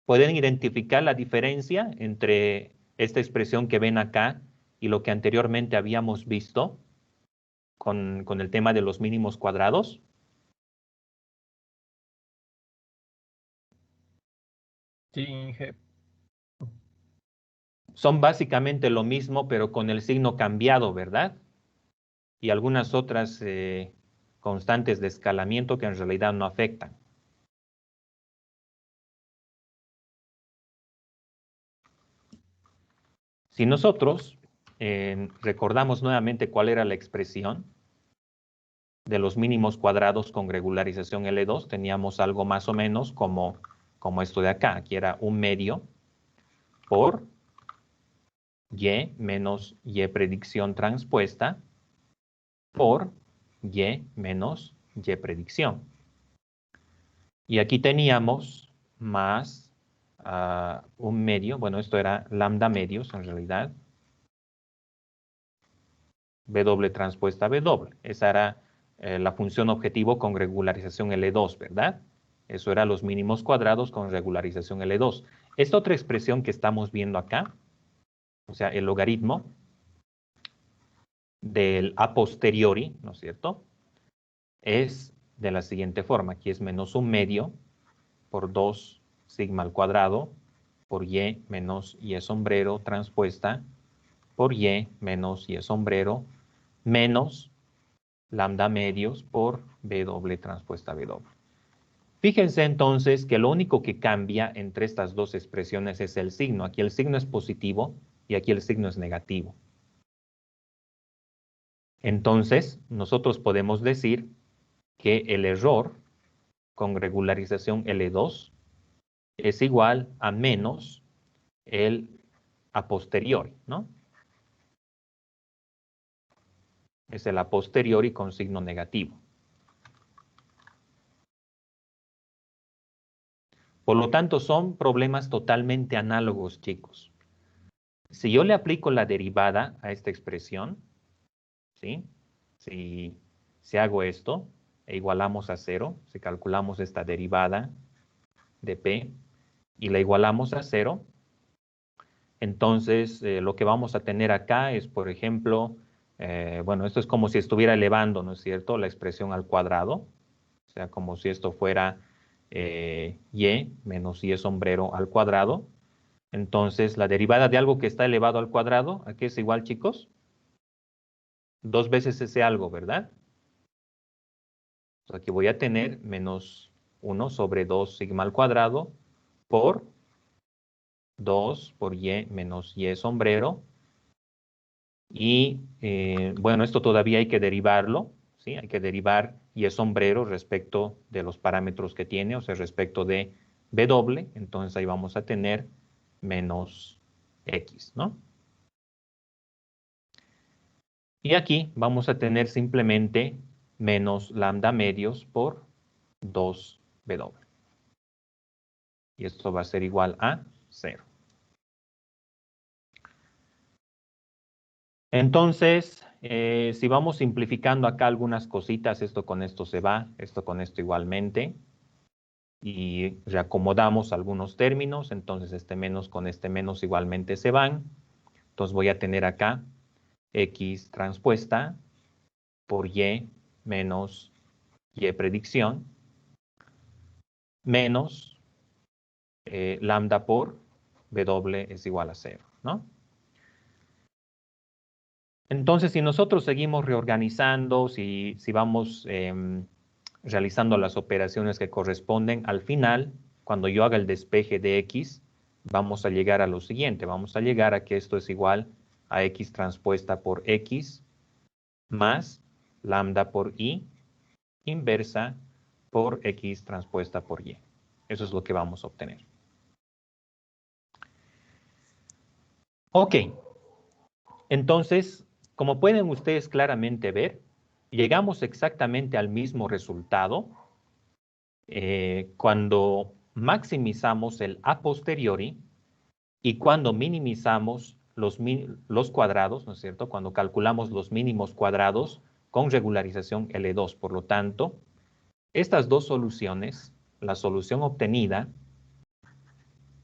¿Pueden identificar la diferencia entre esta expresión que ven acá y lo que anteriormente habíamos visto con el tema de los mínimos cuadrados? Sí, Inge. Son básicamente lo mismo, pero con el signo cambiado, ¿verdad? Y algunas otras constantes de escalamiento que en realidad no afectan. Si nosotros recordamos nuevamente cuál era la expresión de los mínimos cuadrados con regularización L2, teníamos algo más o menos como esto de acá. Aquí era un medio por Y menos Y predicción transpuesta por Y menos Y predicción. Y aquí teníamos más un medio, bueno, esto era lambda medios en realidad, W transpuesta W. Esa era la función objetivo con regularización L2, ¿verdad? Eso era los mínimos cuadrados con regularización L2. Esta otra expresión que estamos viendo acá, o sea, el logaritmo del a posteriori, ¿no es cierto? Es de la siguiente forma. Aquí es menos un medio por 2 sigma al cuadrado por Y menos Y sombrero transpuesta por Y menos Y sombrero menos lambda medios por B doble transpuesta B doble. Fíjense entonces que lo único que cambia entre estas dos expresiones es el signo. Aquí el signo es positivo y aquí el signo es negativo. Entonces, nosotros podemos decir que el error con regularización L2 es igual a menos el a posteriori, ¿no? Es el a posteriori con signo negativo. Por lo tanto, son problemas totalmente análogos, chicos. Si yo le aplico la derivada a esta expresión, ¿sí? Si hago esto e igualamos a 0, si calculamos esta derivada de P y la igualamos a 0, entonces lo que vamos a tener acá es, por ejemplo, bueno, esto es como si estuviera elevando, ¿no es cierto?, la expresión al cuadrado, o sea, como si esto fuera Y menos Y sombrero al cuadrado. Entonces, la derivada de algo que está elevado al cuadrado, ¿a qué es igual, chicos? 2 veces ese algo, ¿verdad? Aquí voy a tener menos 1 sobre 2 sigma al cuadrado por 2 por Y menos Y sombrero. Y bueno, esto todavía hay que derivarlo, ¿sí? Hay que derivar Y sombrero respecto de los parámetros que tiene, o sea, respecto de B doble. Entonces ahí vamos a tener menos X, ¿no? Y aquí vamos a tener simplemente menos lambda medios por 2B doble. Y esto va a ser igual a 0. Entonces, si vamos simplificando acá algunas cositas, esto con esto se va, esto con esto igualmente, y reacomodamos algunos términos, entonces este menos con este menos igualmente se van. Entonces voy a tener acá X transpuesta por Y menos Y predicción, menos lambda por B doble es igual a 0, ¿no? Entonces, si nosotros seguimos reorganizando, si vamos realizando las operaciones que corresponden, al final, cuando yo haga el despeje de X, vamos a llegar a lo siguiente. Vamos a llegar a que esto es igual a X transpuesta por X más lambda por Y inversa por X transpuesta por Y. Eso es lo que vamos a obtener. Ok. Entonces, como pueden ustedes claramente ver, llegamos exactamente al mismo resultado cuando maximizamos el a posteriori y cuando minimizamos los cuadrados, ¿no es cierto? Cuando calculamos los mínimos cuadrados con regularización L2. Por lo tanto, estas dos soluciones, la solución obtenida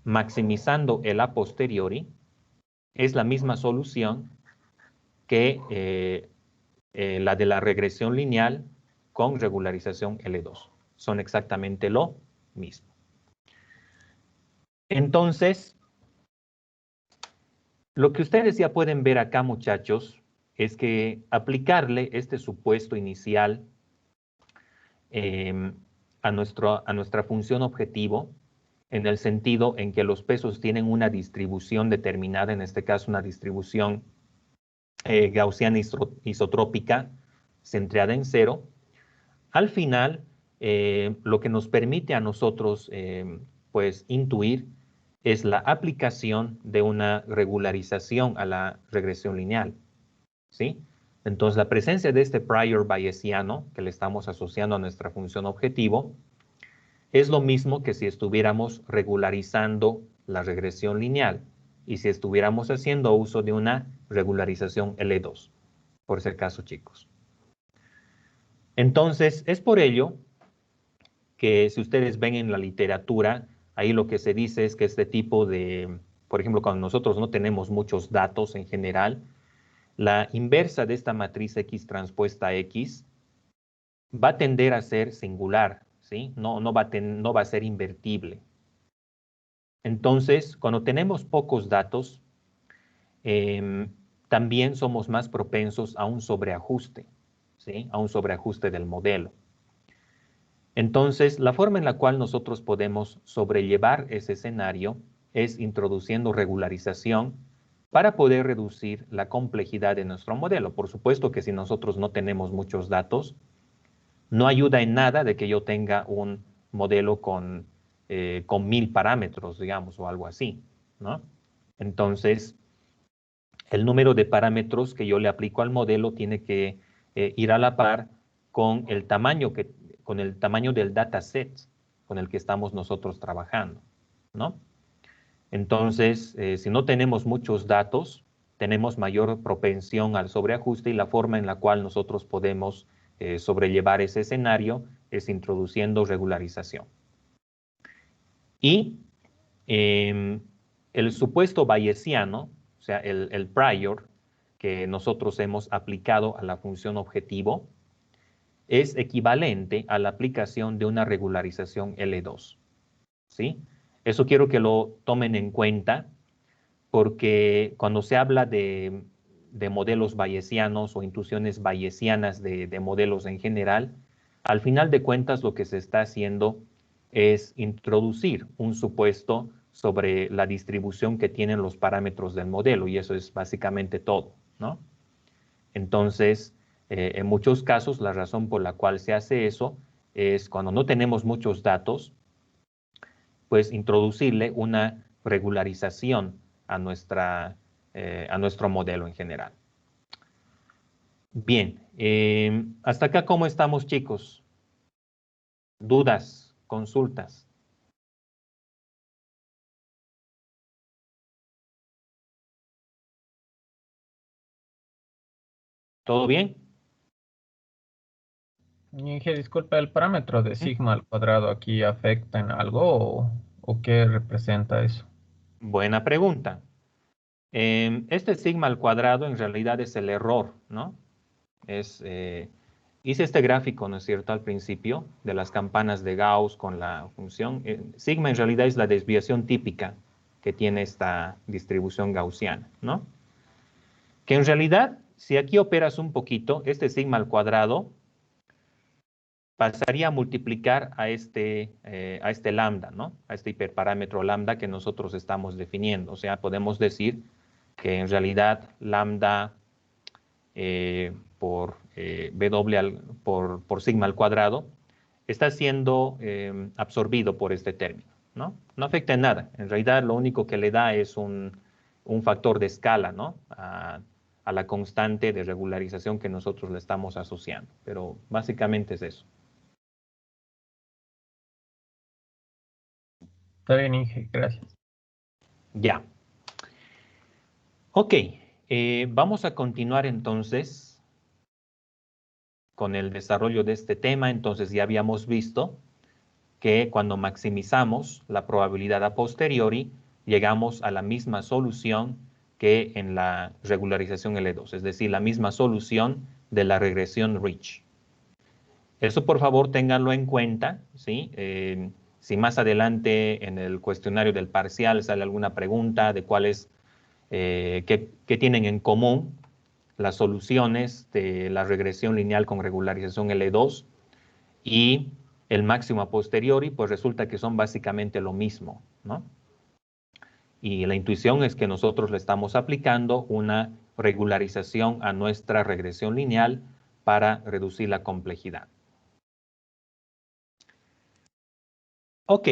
maximizando el a posteriori, es la misma solución que la de la regresión lineal con regularización L2. Son exactamente lo mismo. Entonces, lo que ustedes ya pueden ver acá, muchachos, es que aplicarle este supuesto inicial a nuestra función objetivo, en el sentido en que los pesos tienen una distribución determinada, en este caso una distribución gaussiana isotrópica centrada en 0, al final lo que nos permite a nosotros pues intuir es la aplicación de una regularización a la regresión lineal, ¿sí? Entonces la presencia de este prior bayesiano que le estamos asociando a nuestra función objetivo es lo mismo que si estuviéramos regularizando la regresión lineal y si estuviéramos haciendo uso de una regularización L2, por ese caso, chicos. Entonces, es por ello que si ustedes ven en la literatura, ahí lo que se dice es que este tipo de, por ejemplo, cuando nosotros no tenemos muchos datos en general, la inversa de esta matriz X transpuesta X va a tender a ser singular, ¿sí? No va a ser invertible. Entonces, cuando tenemos pocos datos, también somos más propensos a un sobreajuste, ¿sí? A un sobreajuste del modelo. Entonces, la forma en la cual nosotros podemos sobrellevar ese escenario es introduciendo regularización para poder reducir la complejidad de nuestro modelo. Por supuesto que si nosotros no tenemos muchos datos, no ayuda en nada de que yo tenga un modelo con 1000 parámetros, digamos, o algo así, ¿no? Entonces, el número de parámetros que yo le aplico al modelo tiene que ir a la par con el tamaño del dataset con el que estamos nosotros trabajando, ¿no? Entonces, si no tenemos muchos datos, tenemos mayor propensión al sobreajuste y la forma en la cual nosotros podemos sobrellevar ese escenario es introduciendo regularización. Y el supuesto bayesiano, o sea, el prior que nosotros hemos aplicado a la función objetivo, es equivalente a la aplicación de una regularización L2, ¿sí? Eso quiero que lo tomen en cuenta porque cuando se habla de modelos bayesianos o intuiciones bayesianas de modelos en general, al final de cuentas lo que se está haciendo es introducir un supuesto sobre la distribución que tienen los parámetros del modelo y eso es básicamente todo, ¿no? Entonces, en muchos casos la razón por la cual se hace eso es cuando no tenemos muchos datos, pues introducirle una regularización a nuestro modelo en general. Bien, hasta acá, ¿cómo estamos, chicos? ¿Dudas? ¿Consultas? ¿Todo bien? Inge, disculpa, ¿el parámetro de sigma al cuadrado aquí afecta en algo o qué representa eso? Buena pregunta. Este sigma al cuadrado en realidad es el error, ¿no? Hice este gráfico, ¿no es cierto?, al principio de las campanas de Gauss con la función. Sigma en realidad es la desviación típica que tiene esta distribución gaussiana, ¿no? Que en realidad, si aquí operas un poquito, este sigma al cuadrado pasaría a multiplicar a este lambda, ¿no? A este hiperparámetro lambda que nosotros estamos definiendo. O sea, podemos decir que en realidad lambda por por sigma al cuadrado está siendo absorbido por este término, ¿no? No afecta en nada. En realidad lo único que le da es un factor de escala, ¿no? A la constante de regularización que nosotros le estamos asociando. Pero básicamente es eso. Está bien, Inge, gracias. Ya. Ok, vamos a continuar entonces con el desarrollo de este tema. Entonces ya habíamos visto que cuando maximizamos la probabilidad a posteriori, llegamos a la misma solución que en la regularización L2, es decir, la misma solución de la regresión Rich. Eso por favor ténganlo en cuenta, ¿sí? Si más adelante en el cuestionario del parcial sale alguna pregunta de cuáles, qué tienen en común las soluciones de la regresión lineal con regularización L2 y el máximo a posteriori, pues resulta que son básicamente lo mismo, ¿no? Y la intuición es que nosotros le estamos aplicando una regularización a nuestra regresión lineal para reducir la complejidad. Ok.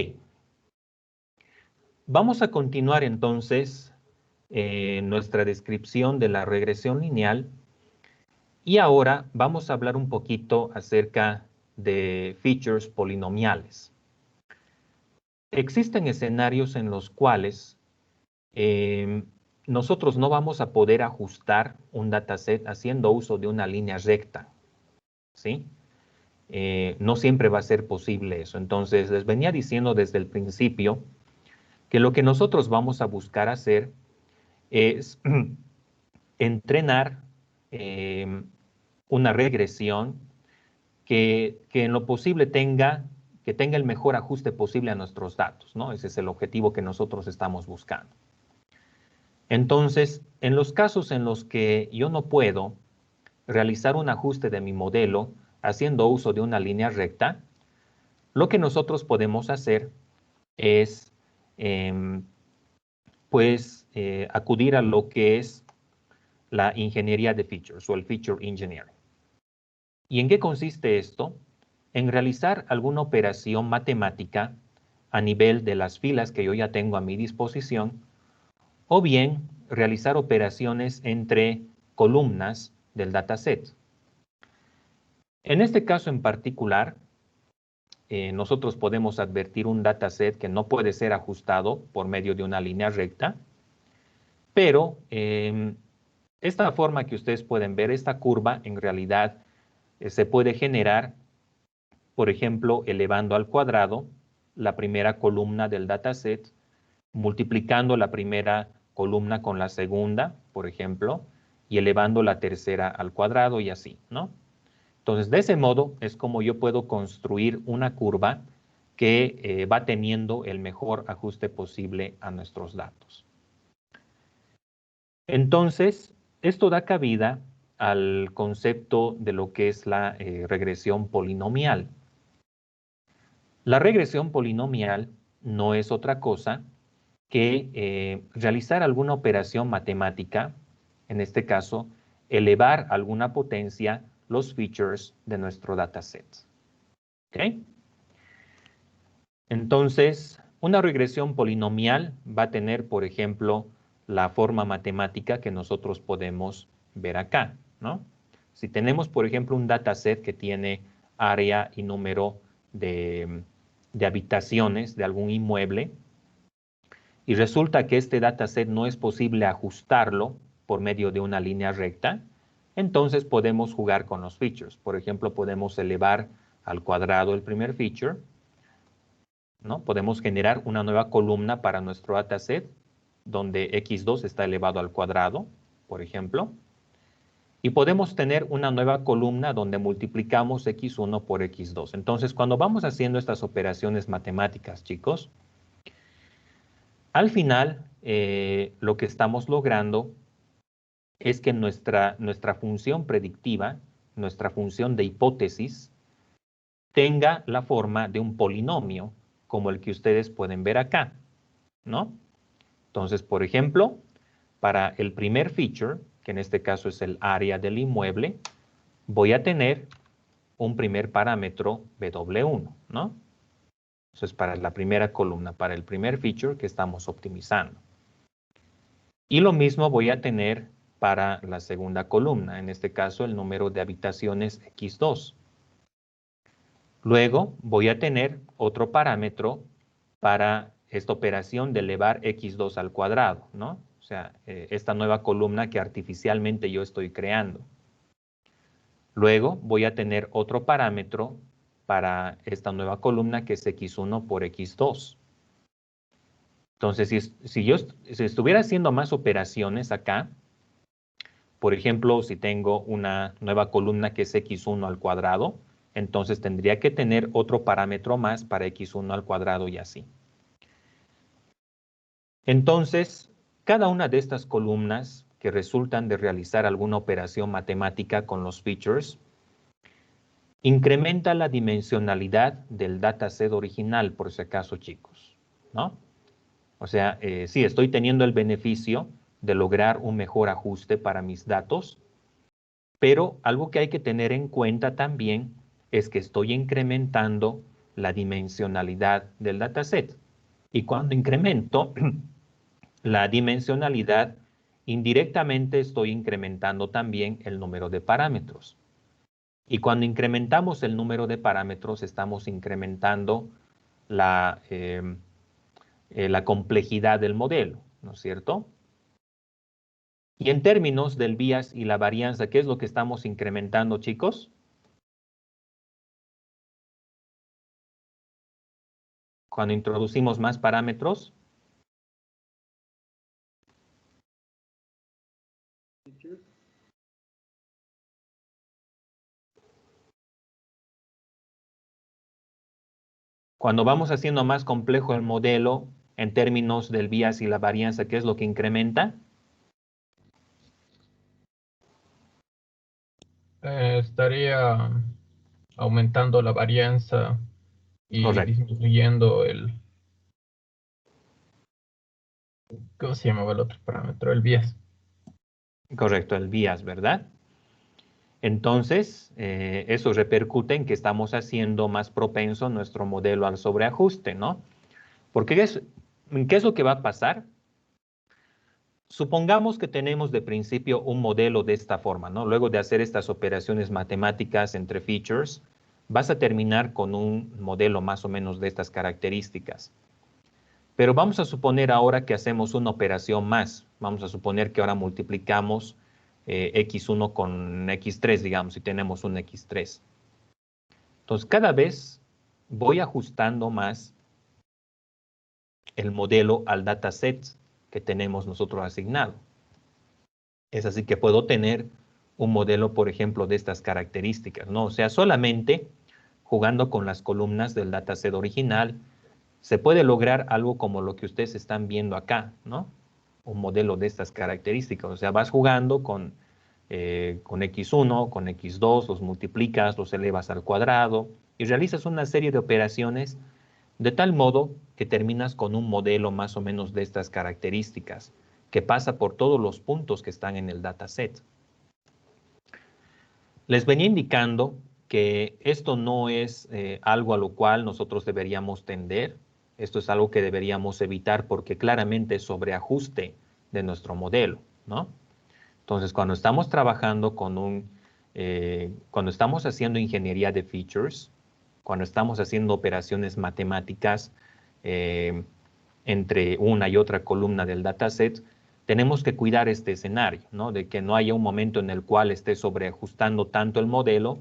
Vamos a continuar entonces nuestra descripción de la regresión lineal y ahora vamos a hablar un poquito acerca de features polinomiales. Existen escenarios en los cuales nosotros no vamos a poder ajustar un dataset haciendo uso de una línea recta, ¿sí? No siempre va a ser posible eso. Entonces, les venía diciendo desde el principio que lo que nosotros vamos a buscar hacer es entrenar una regresión que en lo posible que tenga el mejor ajuste posible a nuestros datos, ¿no? Ese es el objetivo que nosotros estamos buscando. Entonces, en los casos en los que yo no puedo realizar un ajuste de mi modelo haciendo uso de una línea recta, lo que nosotros podemos hacer es, acudir a lo que es la ingeniería de features o el feature engineering. ¿Y en qué consiste esto? En realizar alguna operación matemática a nivel de las filas que yo ya tengo a mi disposición, o bien realizar operaciones entre columnas del dataset. En este caso en particular, nosotros podemos advertir un dataset que no puede ser ajustado por medio de una línea recta, pero esta forma que ustedes pueden ver, esta curva, en realidad se puede generar, por ejemplo, elevando al cuadrado la primera columna del dataset, multiplicando la primera columna con la segunda, por ejemplo, y elevando la tercera al cuadrado y así, ¿no? Entonces, de ese modo es como yo puedo construir una curva que va teniendo el mejor ajuste posible a nuestros datos. Entonces, esto da cabida al concepto de lo que es la regresión polinomial. La regresión polinomial no es otra cosa que realizar alguna operación matemática, en este caso, elevar a alguna potencia los features de nuestro dataset. ¿Ok? Entonces, una regresión polinomial va a tener, por ejemplo, la forma matemática que nosotros podemos ver acá, ¿no? Si tenemos, por ejemplo, un dataset que tiene área y número de habitaciones de algún inmueble, y resulta que este dataset no es posible ajustarlo por medio de una línea recta, entonces podemos jugar con los features. Por ejemplo, podemos elevar al cuadrado el primer feature, ¿no? Podemos generar una nueva columna para nuestro dataset, donde x2 está elevado al cuadrado, por ejemplo. Y podemos tener una nueva columna donde multiplicamos x1 por x2. Entonces, cuando vamos haciendo estas operaciones matemáticas, chicos, al final, lo que estamos logrando es que nuestra función predictiva, nuestra función de hipótesis, tenga la forma de un polinomio, como el que ustedes pueden ver acá, ¿no? Entonces, por ejemplo, para el primer feature, que en este caso es el área del inmueble, voy a tener un primer parámetro W1, ¿no? Eso es para la primera columna, para el primer feature que estamos optimizando. Y lo mismo voy a tener para la segunda columna, en este caso el número de habitaciones x2. Luego voy a tener otro parámetro para esta operación de elevar x2 al cuadrado, ¿no? O sea, esta nueva columna que artificialmente yo estoy creando. Luego voy a tener otro parámetro para esta nueva columna que es x1 por x2. Entonces, si estuviera haciendo más operaciones acá, por ejemplo, si tengo una nueva columna que es x1 al cuadrado, entonces tendría que tener otro parámetro más para x1 al cuadrado y así. Entonces, cada una de estas columnas que resultan de realizar alguna operación matemática con los features, incrementa la dimensionalidad del dataset original, por si acaso, chicos, ¿no? O sea, sí, estoy teniendo el beneficio de lograr un mejor ajuste para mis datos, pero algo que hay que tener en cuenta también es que estoy incrementando la dimensionalidad del dataset. Y cuando incremento la dimensionalidad, indirectamente estoy incrementando también el número de parámetros. Y cuando incrementamos el número de parámetros, estamos incrementando la complejidad del modelo, ¿no es cierto? Y en términos del bias y la varianza, ¿qué es lo que estamos incrementando, chicos? Cuando introducimos más parámetros. Cuando vamos haciendo más complejo el modelo en términos del bias y la varianza, ¿qué es lo que incrementa? Estaría aumentando la varianza y Correcto, disminuyendo el, ¿cómo se llamaba el otro parámetro? El bias. correcto, el bias, ¿verdad? Entonces, eso repercute en que estamos haciendo más propenso nuestro modelo al sobreajuste, ¿no? Porque ¿qué es lo que va a pasar? Supongamos que tenemos de principio un modelo de esta forma, ¿no? Luego de hacer estas operaciones matemáticas entre features, vas a terminar con un modelo más o menos de estas características. Pero vamos a suponer ahora que hacemos una operación más. Vamos a suponer que ahora multiplicamos x1 con x3, digamos, si tenemos un x3. Entonces, cada vez voy ajustando más el modelo al dataset que tenemos nosotros asignado. Es así que puedo tener un modelo, por ejemplo, de estas características, ¿no? O sea, solamente jugando con las columnas del dataset original, se puede lograr algo como lo que ustedes están viendo acá, ¿no? Un modelo de estas características. O sea, vas jugando con x1, con x2, los multiplicas, los elevas al cuadrado y realizas una serie de operaciones de tal modo que terminas con un modelo más o menos de estas características que pasa por todos los puntos que están en el dataset. Les venía indicando que esto no es algo a lo cual nosotros deberíamos tender. Esto es algo que deberíamos evitar porque claramente es sobreajuste de nuestro modelo, ¿no? Entonces, cuando estamos trabajando cuando estamos haciendo ingeniería de features, cuando estamos haciendo operaciones matemáticas eh, entre una y otra columna del dataset, tenemos que cuidar este escenario, ¿no? De que no haya un momento en el cual esté sobreajustando tanto el modelo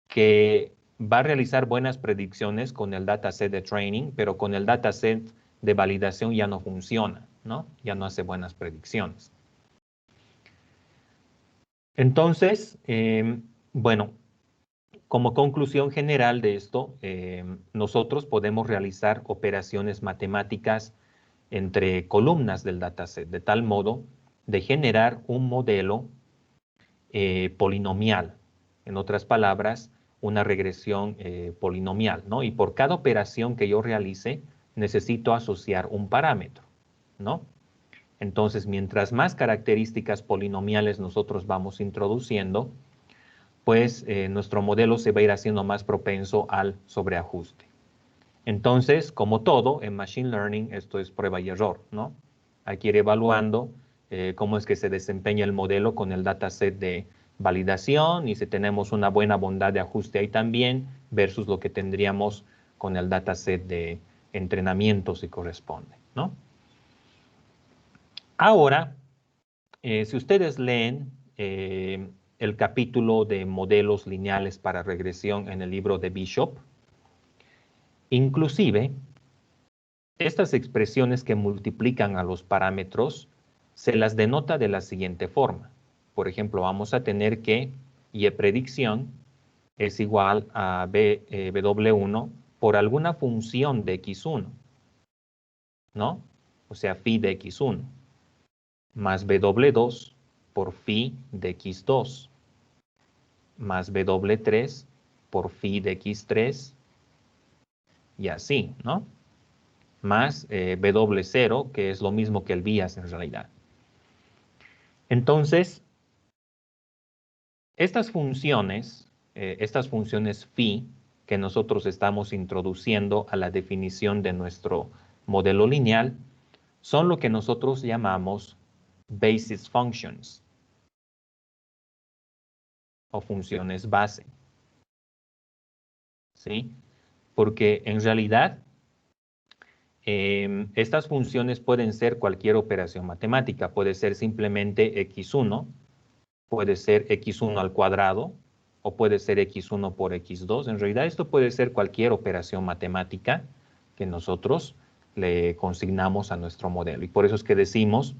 que va a realizar buenas predicciones con el dataset de training, pero con el dataset de validación ya no funciona, ¿no? Ya no hace buenas predicciones. Entonces, bueno, como conclusión general de esto, nosotros podemos realizar operaciones matemáticas entre columnas del dataset, de tal modo de generar un modelo polinomial. En otras palabras, una regresión polinomial, ¿no? Y por cada operación que yo realice, necesito asociar un parámetro, ¿no? Entonces, mientras más características polinomiales nosotros vamos introduciendo, pues nuestro modelo se va a ir haciendo más propenso al sobreajuste. Entonces, como todo en Machine Learning, esto es prueba y error, ¿no? Hay que ir evaluando cómo es que se desempeña el modelo con el dataset de validación y si tenemos una buena bondad de ajuste ahí también versus lo que tendríamos con el dataset de entrenamiento si corresponde, ¿no? Ahora, si ustedes leen el capítulo de modelos lineales para regresión en el libro de Bishop, inclusive estas expresiones que multiplican a los parámetros se las denota de la siguiente forma. Por ejemplo, vamos a tener que y predicción es igual a W1 por alguna función de x1, ¿no? O sea, phi de x1, más W2 por phi de x2, más W3 por phi de x3, y así, ¿no? Más W0, que es lo mismo que el bias en realidad. Entonces, estas funciones phi que nosotros estamos introduciendo a la definición de nuestro modelo lineal son lo que nosotros llamamos basis functions o funciones base, ¿sí? Porque en realidad estas funciones pueden ser cualquier operación matemática, puede ser simplemente x1, puede ser x1 al cuadrado, o puede ser x1 por x2. En realidad esto puede ser cualquier operación matemática que nosotros le consignamos a nuestro modelo. Y por eso es que decimos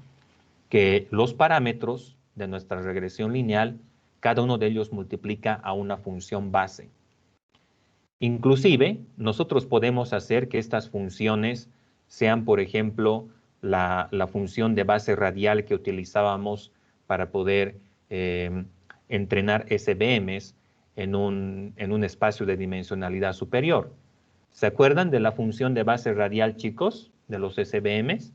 que los parámetros de nuestra regresión lineal, cada uno de ellos multiplica a una función base. Inclusive, nosotros podemos hacer que estas funciones sean, por ejemplo, la función de base radial que utilizábamos para poder entrenar SVMs en un espacio de dimensionalidad superior. ¿Se acuerdan de la función de base radial, chicos, de los SVMs?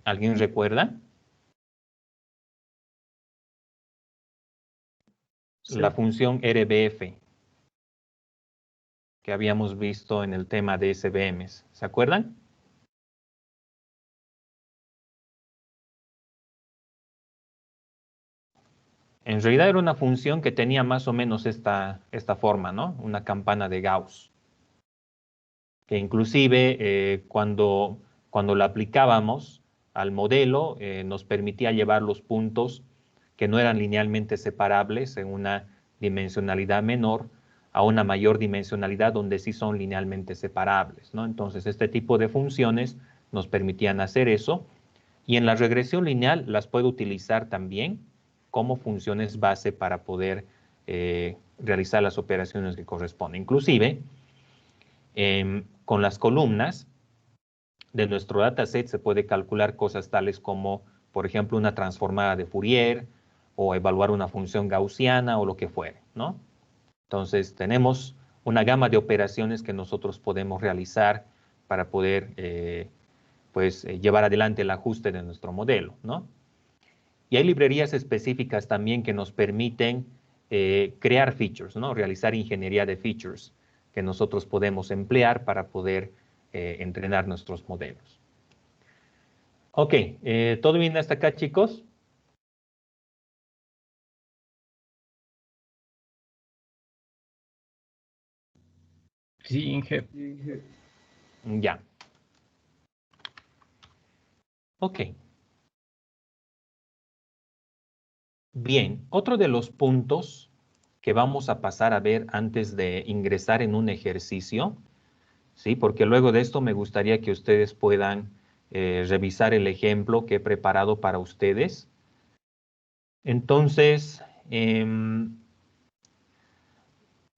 ¿Alguien recuerda? La función RBF que habíamos visto en el tema de SVMs. ¿Se acuerdan? En realidad era una función que tenía más o menos esta forma, ¿no? Una campana de Gauss. Que inclusive cuando la aplicábamos al modelo nos permitía llevar los puntos que no eran linealmente separables en una dimensionalidad menor a una mayor dimensionalidad donde sí son linealmente separables, ¿no? Entonces este tipo de funciones nos permitían hacer eso y en la regresión lineal las puedo utilizar también como funciones base para poder realizar las operaciones que corresponden. Inclusive con las columnas de nuestro dataset se puede calcular cosas tales como, por ejemplo, una transformada de Fourier o evaluar una función gaussiana o lo que fuere, ¿no? Entonces, tenemos una gama de operaciones que nosotros podemos realizar para poder llevar adelante el ajuste de nuestro modelo, ¿no? Y hay librerías específicas también que nos permiten crear features, ¿no? Realizar ingeniería de features que nosotros podemos emplear para poder entrenar nuestros modelos. Ok, ¿todo bien hasta acá, chicos? Sí, Inge. Ya. Ok. Bien, otro de los puntos que vamos a pasar a ver antes de ingresar en un ejercicio, ¿sí? Porque luego de esto me gustaría que ustedes puedan revisar el ejemplo que he preparado para ustedes. Entonces,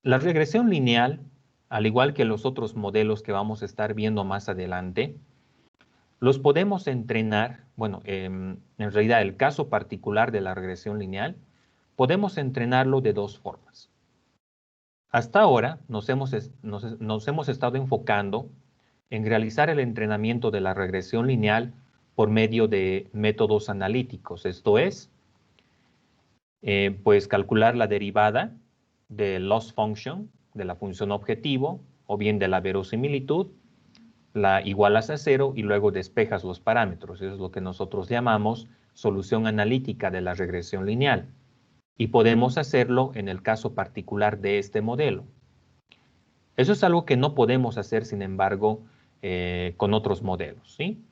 la regresión lineal, al igual que los otros modelos que vamos a estar viendo más adelante, los podemos entrenar, bueno, en realidad el caso particular de la regresión lineal, podemos entrenarlo de dos formas. Hasta ahora nos hemos estado enfocando en realizar el entrenamiento de la regresión lineal por medio de métodos analíticos, esto es, pues calcular la derivada del loss function, de la función objetivo, o bien de la verosimilitud, la igualas a cero y luego despejas los parámetros. Eso es lo que nosotros llamamos solución analítica de la regresión lineal. Y podemos hacerlo en el caso particular de este modelo. Eso es algo que no podemos hacer, sin embargo, con otros modelos, ¿sí?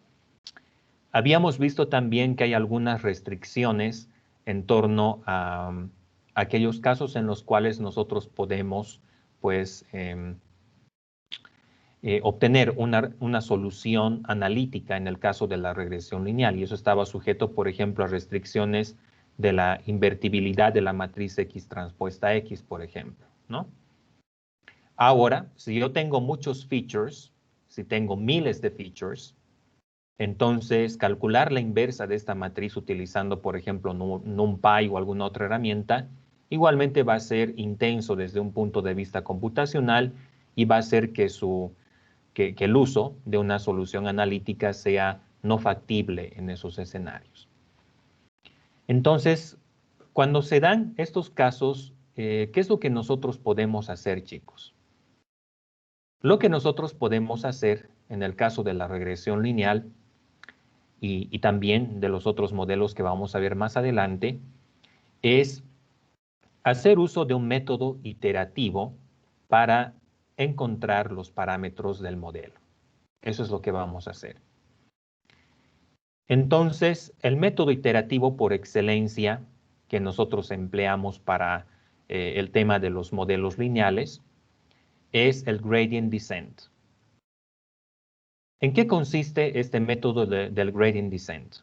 Habíamos visto también que hay algunas restricciones en torno a aquellos casos en los cuales nosotros podemos, pues, obtener una solución analítica en el caso de la regresión lineal. Y eso estaba sujeto, por ejemplo, a restricciones de la invertibilidad de la matriz X transpuesta X, por ejemplo, ¿no? Ahora, si yo tengo muchos features, si tengo miles de features, entonces calcular la inversa de esta matriz utilizando, por ejemplo, NumPy o alguna otra herramienta, igualmente va a ser intenso desde un punto de vista computacional y va a hacer que el uso de una solución analítica sea no factible en esos escenarios. Entonces, cuando se dan estos casos, ¿qué es lo que nosotros podemos hacer, chicos? Lo que nosotros podemos hacer en el caso de la regresión lineal y también de los otros modelos que vamos a ver más adelante es hacer uso de un método iterativo para encontrar los parámetros del modelo. Eso es lo que vamos a hacer. Entonces, el método iterativo por excelencia que nosotros empleamos para el tema de los modelos lineales es el gradient descent. ¿En qué consiste este método del gradient descent?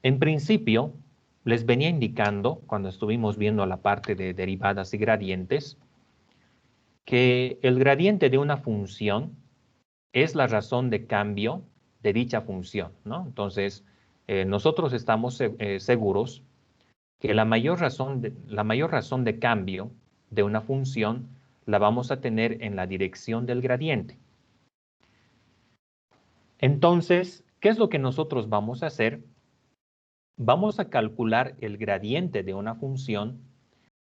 En principio, les venía indicando, cuando estuvimos viendo la parte de derivadas y gradientes, que el gradiente de una función es la razón de cambio de dicha función, ¿no? Entonces, nosotros estamos seguros que la mayor razón de cambio de una función la vamos a tener en la dirección del gradiente. Entonces, ¿qué es lo que nosotros vamos a hacer? Vamos a calcular el gradiente de una función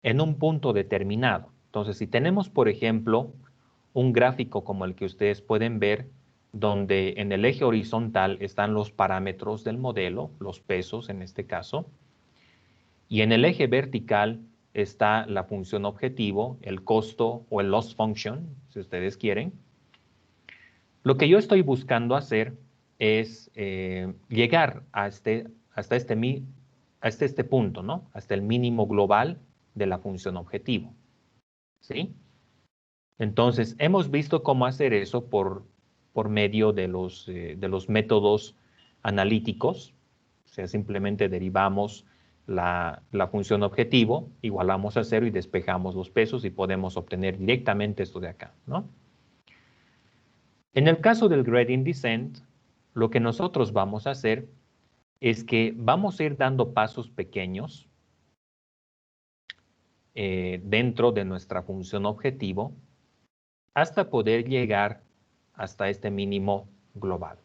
en un punto determinado. Entonces, si tenemos, por ejemplo, un gráfico como el que ustedes pueden ver, donde en el eje horizontal están los parámetros del modelo, los pesos en este caso, y en el eje vertical está la función objetivo, el costo o el loss function, si ustedes quieren. Lo que yo estoy buscando hacer es llegar hasta este punto, ¿no? Hasta el mínimo global de la función objetivo, ¿sí? Entonces, hemos visto cómo hacer eso por medio de los métodos analíticos. O sea, simplemente derivamos la función objetivo, igualamos a 0 y despejamos los pesos y podemos obtener directamente esto de acá, ¿no? En el caso del gradient descent, lo que nosotros vamos a hacer es que vamos a ir dando pasos pequeños dentro de nuestra función objetivo hasta poder llegar hasta este mínimo global.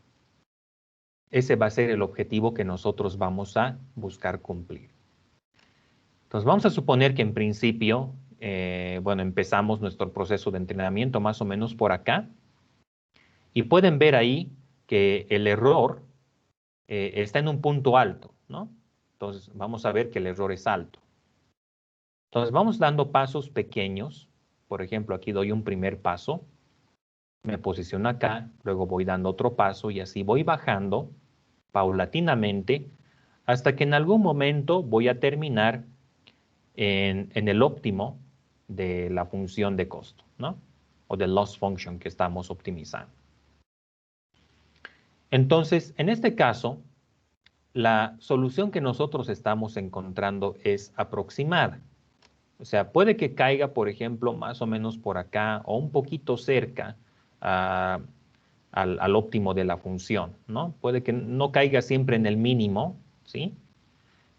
Ese va a ser el objetivo que nosotros vamos a buscar cumplir. Entonces vamos a suponer que en principio, bueno, empezamos nuestro proceso de entrenamiento más o menos por acá. Y pueden ver ahí que el error está en un punto alto, ¿no? Entonces vamos a ver que el error es alto. Entonces vamos dando pasos pequeños. Por ejemplo, aquí doy un primer paso. Me posiciono acá, luego voy dando otro paso y así voy bajando paulatinamente hasta que en algún momento voy a terminar en el óptimo de la función de costo, ¿no? O del loss function que estamos optimizando. Entonces, en este caso, la solución que nosotros estamos encontrando es aproximada. O sea, puede que caiga, por ejemplo, más o menos por acá o un poquito cerca al óptimo de la función, ¿no? Puede que no caiga siempre en el mínimo, ¿sí?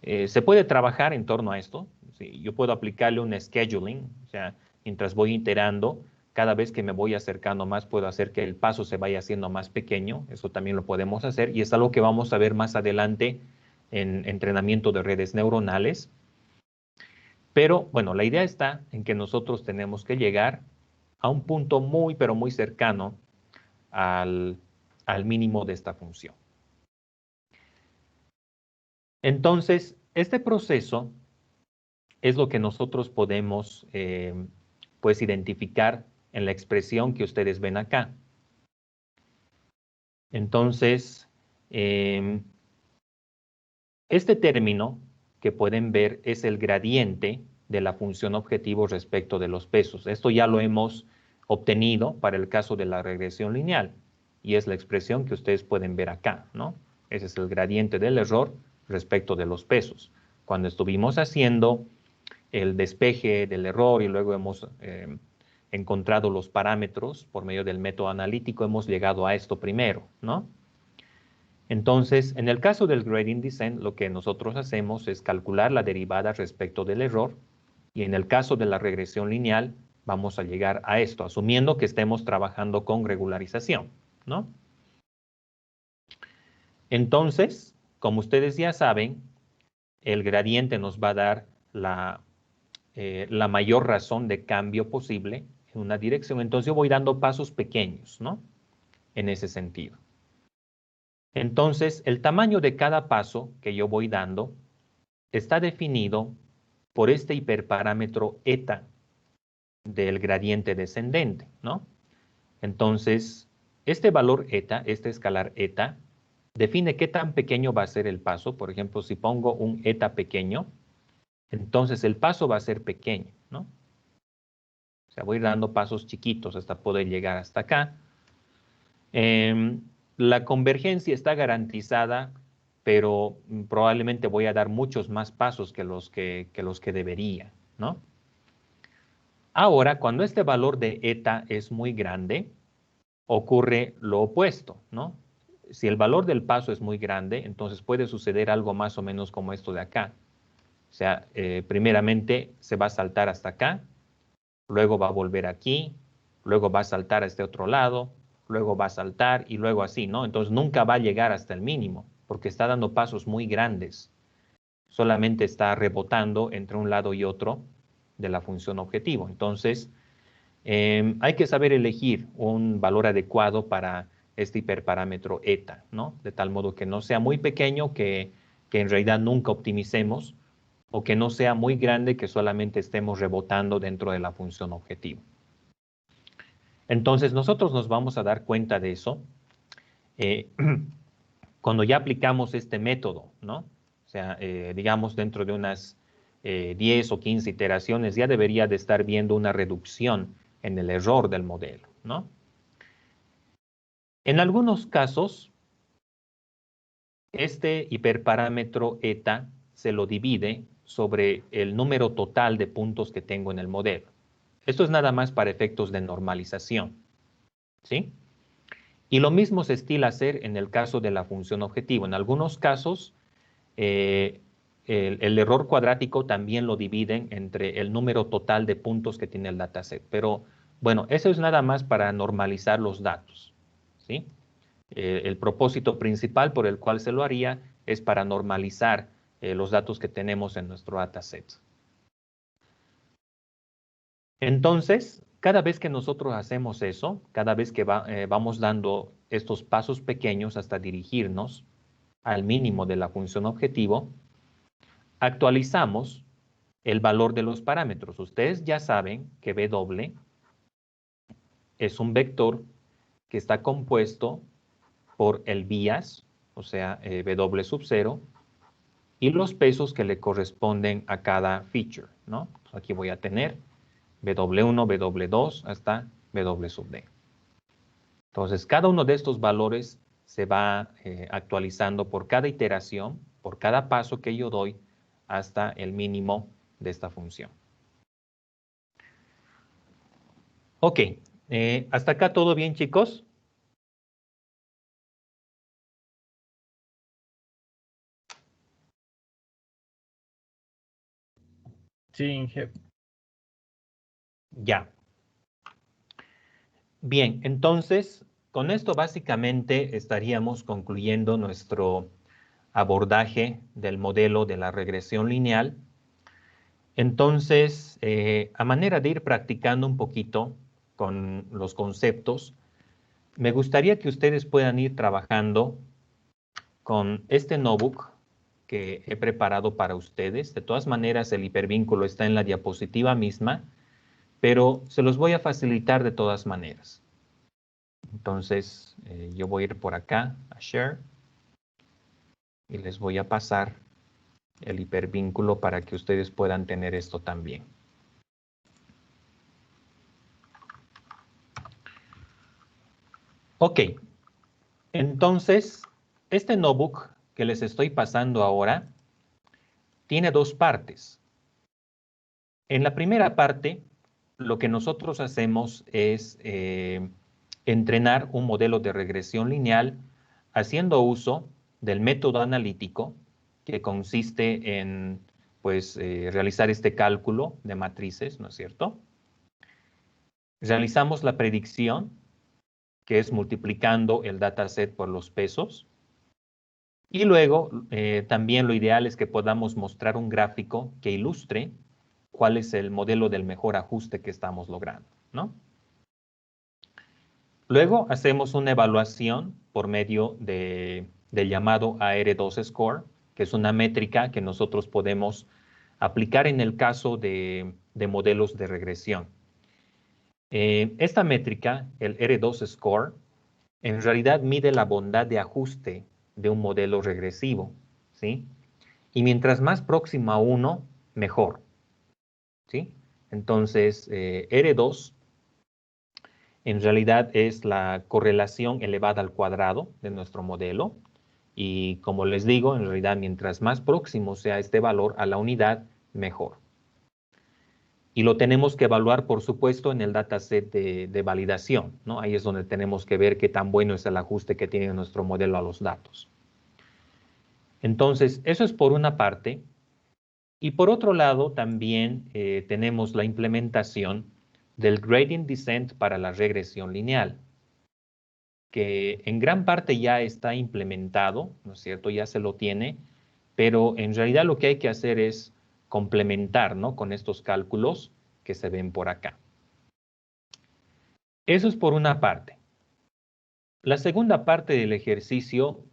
Se puede trabajar en torno a esto. ¿Sí? Yo puedo aplicarle un scheduling, o sea, mientras voy iterando, cada vez que me voy acercando más, puedo hacer que el paso se vaya haciendo más pequeño. Eso también lo podemos hacer y es algo que vamos a ver más adelante en entrenamiento de redes neuronales. Pero bueno, la idea está en que nosotros tenemos que llegar a un punto muy, pero muy cercano al mínimo de esta función. Entonces, este proceso es lo que nosotros podemos pues identificar en la expresión que ustedes ven acá. Entonces, este término que pueden ver es el gradiente de la función objetivo respecto de los pesos. Esto ya lo hemos obtenido para el caso de la regresión lineal y es la expresión que ustedes pueden ver acá, ¿no? Ese es el gradiente del error respecto de los pesos. Cuando estuvimos haciendo el despeje del error y luego hemos encontrado los parámetros por medio del método analítico, hemos llegado a esto primero, ¿no? Entonces, en el caso del gradient descent, lo que nosotros hacemos es calcular la derivada respecto del error y en el caso de la regresión lineal, vamos a llegar a esto, asumiendo que estemos trabajando con regularización, ¿no? Entonces, como ustedes ya saben, el gradiente nos va a dar la mayor razón de cambio posible en una dirección. Entonces yo voy dando pasos pequeños, ¿no? En ese sentido. Entonces, el tamaño de cada paso que yo voy dando está definido por este hiperparámetro eta del gradiente descendente, ¿no? Entonces, este valor eta, este escalar eta, define qué tan pequeño va a ser el paso. Por ejemplo, si pongo un eta pequeño, entonces el paso va a ser pequeño, ¿no? O sea, voy dando pasos chiquitos hasta poder llegar hasta acá. La convergencia está garantizada, pero probablemente voy a dar muchos más pasos que los que debería, ¿no? Ahora, cuando este valor de eta es muy grande, ocurre lo opuesto, ¿no? Si el valor del paso es muy grande, entonces puede suceder algo más o menos como esto de acá. O sea, primeramente se va a saltar hasta acá, luego va a volver aquí, luego va a saltar a este otro lado, luego va a saltar y luego así, ¿no? Entonces nunca va a llegar hasta el mínimo, porque está dando pasos muy grandes. Solamente está rebotando entre un lado y otro de la función objetivo. Entonces, hay que saber elegir un valor adecuado para este hiperparámetro eta, ¿no? De tal modo que no sea muy pequeño, que en realidad nunca optimicemos, o que no sea muy grande, que solamente estemos rebotando dentro de la función objetivo. Entonces, nosotros nos vamos a dar cuenta de eso cuando ya aplicamos este método, ¿no? O sea, digamos, dentro de unas 10 o 15 iteraciones ya debería de estar viendo una reducción en el error del modelo, ¿no? En algunos casos, este hiperparámetro eta se lo divide sobre el número total de puntos que tengo en el modelo. Esto es nada más para efectos de normalización, ¿sí? Y lo mismo se estila hacer en el caso de la función objetivo. En algunos casos, el error cuadrático también lo dividen entre el número total de puntos que tiene el dataset. Pero, bueno, eso es nada más para normalizar los datos, ¿sí? El propósito principal por el cual se lo haría es para normalizar los datos que tenemos en nuestro dataset. Entonces, cada vez que nosotros hacemos eso, cada vez que vamos dando estos pasos pequeños hasta dirigirnos al mínimo de la función objetivo, actualizamos el valor de los parámetros. Ustedes ya saben que W es un vector que está compuesto por el bias, o sea, W sub 0, y los pesos que le corresponden a cada feature, ¿no? Aquí voy a tener W1, W2 hasta W sub D. Entonces, cada uno de estos valores se va actualizando por cada iteración, por cada paso que yo doy hasta el mínimo de esta función. Ok, ¿hasta acá todo bien, chicos? Sí, Inge. Ya. Bien, entonces, con esto básicamente estaríamos concluyendo nuestro abordaje del modelo de la regresión lineal. Entonces, a manera de ir practicando un poquito con los conceptos, me gustaría que ustedes puedan ir trabajando con este notebook que he preparado para ustedes. De todas maneras, el hipervínculo está en la diapositiva misma, pero se los voy a facilitar de todas maneras. Entonces, yo voy a ir por acá a Share y les voy a pasar el hipervínculo para que ustedes puedan tener esto también. Ok, entonces, este notebook que les estoy pasando ahora tiene dos partes. En la primera parte, lo que nosotros hacemos es entrenar un modelo de regresión lineal haciendo uso del método analítico que consiste en pues, realizar este cálculo de matrices, ¿no es cierto? Realizamos la predicción, que es multiplicando el dataset por los pesos. Y luego, también lo ideal es que podamos mostrar un gráfico que ilustre cuál es el modelo del mejor ajuste que estamos logrando, ¿no? Luego hacemos una evaluación por medio del llamado AR2 Score, que es una métrica que nosotros podemos aplicar en el caso de modelos de regresión. Esta métrica, el R2 Score, en realidad mide la bondad de ajuste de un modelo regresivo, ¿sí? Y mientras más próximo a 1, mejor, ¿sí? Entonces, R2 en realidad es la correlación elevada al cuadrado de nuestro modelo. Y como les digo, en realidad mientras más próximo sea este valor a la unidad, mejor. Y lo tenemos que evaluar, por supuesto, en el dataset de validación, ¿no? Ahí es donde tenemos que ver qué tan bueno es el ajuste que tiene nuestro modelo a los datos. Entonces, eso es por una parte. Y por otro lado, también tenemos la implementación del gradient descent para la regresión lineal, que en gran parte ya está implementado, ¿no es cierto? Ya se lo tiene, pero en realidad lo que hay que hacer es complementar, ¿no? Con estos cálculos que se ven por acá. Eso es por una parte. La segunda parte del ejercicio,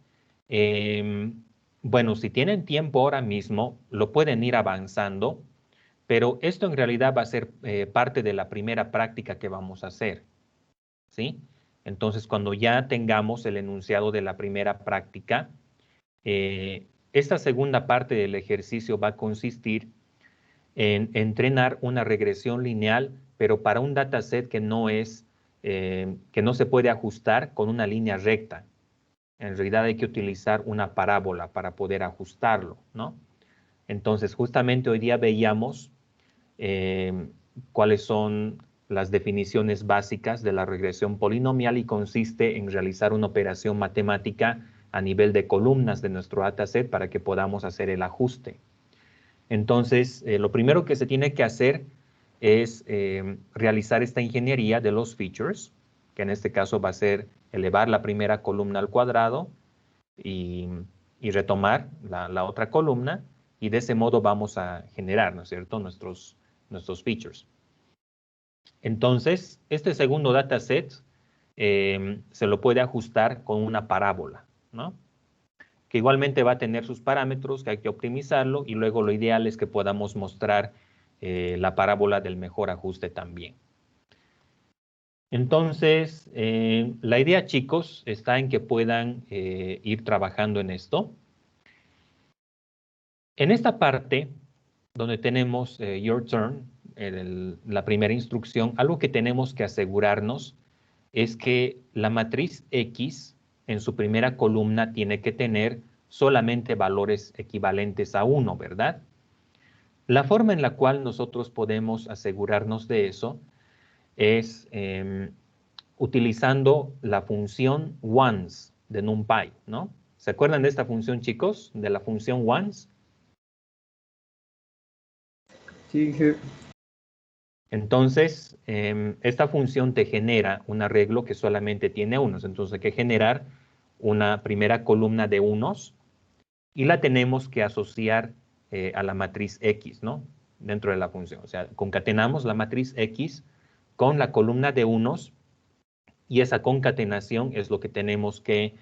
bueno, si tienen tiempo ahora mismo, lo pueden ir avanzando, pero esto en realidad va a ser parte de la primera práctica que vamos a hacer, ¿sí? Entonces, cuando ya tengamos el enunciado de la primera práctica, esta segunda parte del ejercicio va a consistir en entrenar una regresión lineal, pero para un dataset que no es, que no se puede ajustar con una línea recta. En realidad hay que utilizar una parábola para poder ajustarlo, ¿no? Entonces, justamente hoy día veíamos cuáles son las definiciones básicas de la regresión polinomial y consiste en realizar una operación matemática a nivel de columnas de nuestro dataset para que podamos hacer el ajuste. Entonces, lo primero que se tiene que hacer es realizar esta ingeniería de los features, que en este caso va a ser elevar la primera columna al cuadrado y retomar la otra columna, y de ese modo vamos a generar, ¿no es cierto?, nuestros features. Entonces, este segundo dataset se lo puede ajustar con una parábola, ¿no? Que igualmente va a tener sus parámetros, que hay que optimizarlo, y luego lo ideal es que podamos mostrar la parábola del mejor ajuste también. Entonces, la idea, chicos, está en que puedan ir trabajando en esto. En esta parte, donde tenemos Your Turn, la primera instrucción, algo que tenemos que asegurarnos es que la matriz X en su primera columna tiene que tener solamente valores equivalentes a 1, ¿verdad? La forma en la cual nosotros podemos asegurarnos de eso es utilizando la función once de NumPy, ¿no? ¿Se acuerdan de esta función, chicos? De la función once. Sí, jefe. Entonces, esta función te genera un arreglo que solamente tiene unos. Entonces, hay que generar una primera columna de unos y la tenemos que asociar a la matriz X, ¿no? Dentro de la función. O sea, concatenamos la matriz X con la columna de unos y esa concatenación es lo que tenemos que,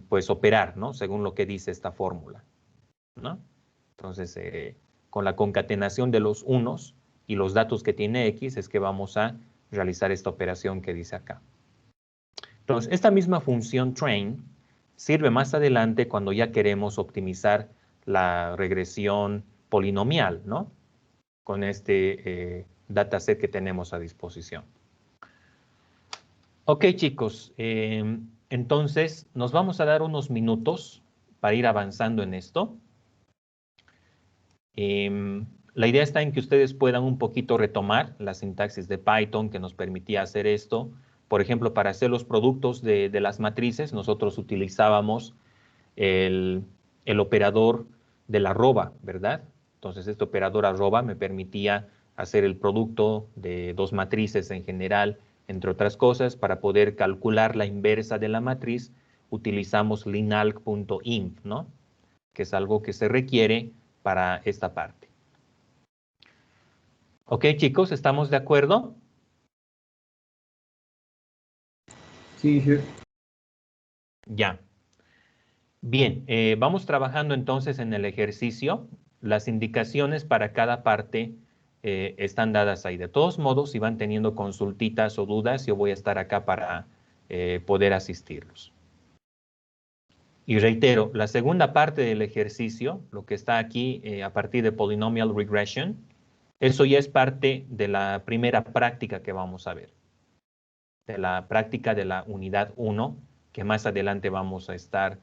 pues, operar, ¿no? Según lo que dice esta fórmula, ¿no? Entonces, con la concatenación de los unos y los datos que tiene X es que vamos a realizar esta operación que dice acá. Entonces, esta misma función train sirve más adelante cuando ya queremos optimizar la regresión polinomial, ¿no? Con este dataset que tenemos a disposición. Ok, chicos, entonces nos vamos a dar unos minutos para ir avanzando en esto. La idea está en que ustedes puedan un poquito retomar la sintaxis de Python que nos permitía hacer esto. Por ejemplo, para hacer los productos de las matrices, nosotros utilizábamos el operador del arroba, ¿verdad? Entonces, este operador arroba me permitía hacer el producto de dos matrices en general, entre otras cosas. Para poder calcular la inversa de la matriz, utilizamos linalg.inf, ¿no? Que es algo que se requiere para esta parte. Ok, chicos, ¿estamos de acuerdo? Sí, jefe. Ya. Bien, vamos trabajando entonces en el ejercicio. Las indicaciones para cada parte están dadas ahí. De todos modos, si van teniendo consultitas o dudas, yo voy a estar acá para poder asistirlos. Y reitero, la segunda parte del ejercicio, lo que está aquí a partir de Polynomial Regression, eso ya es parte de la primera práctica que vamos a ver. De la práctica de la unidad 1, que más adelante vamos a estar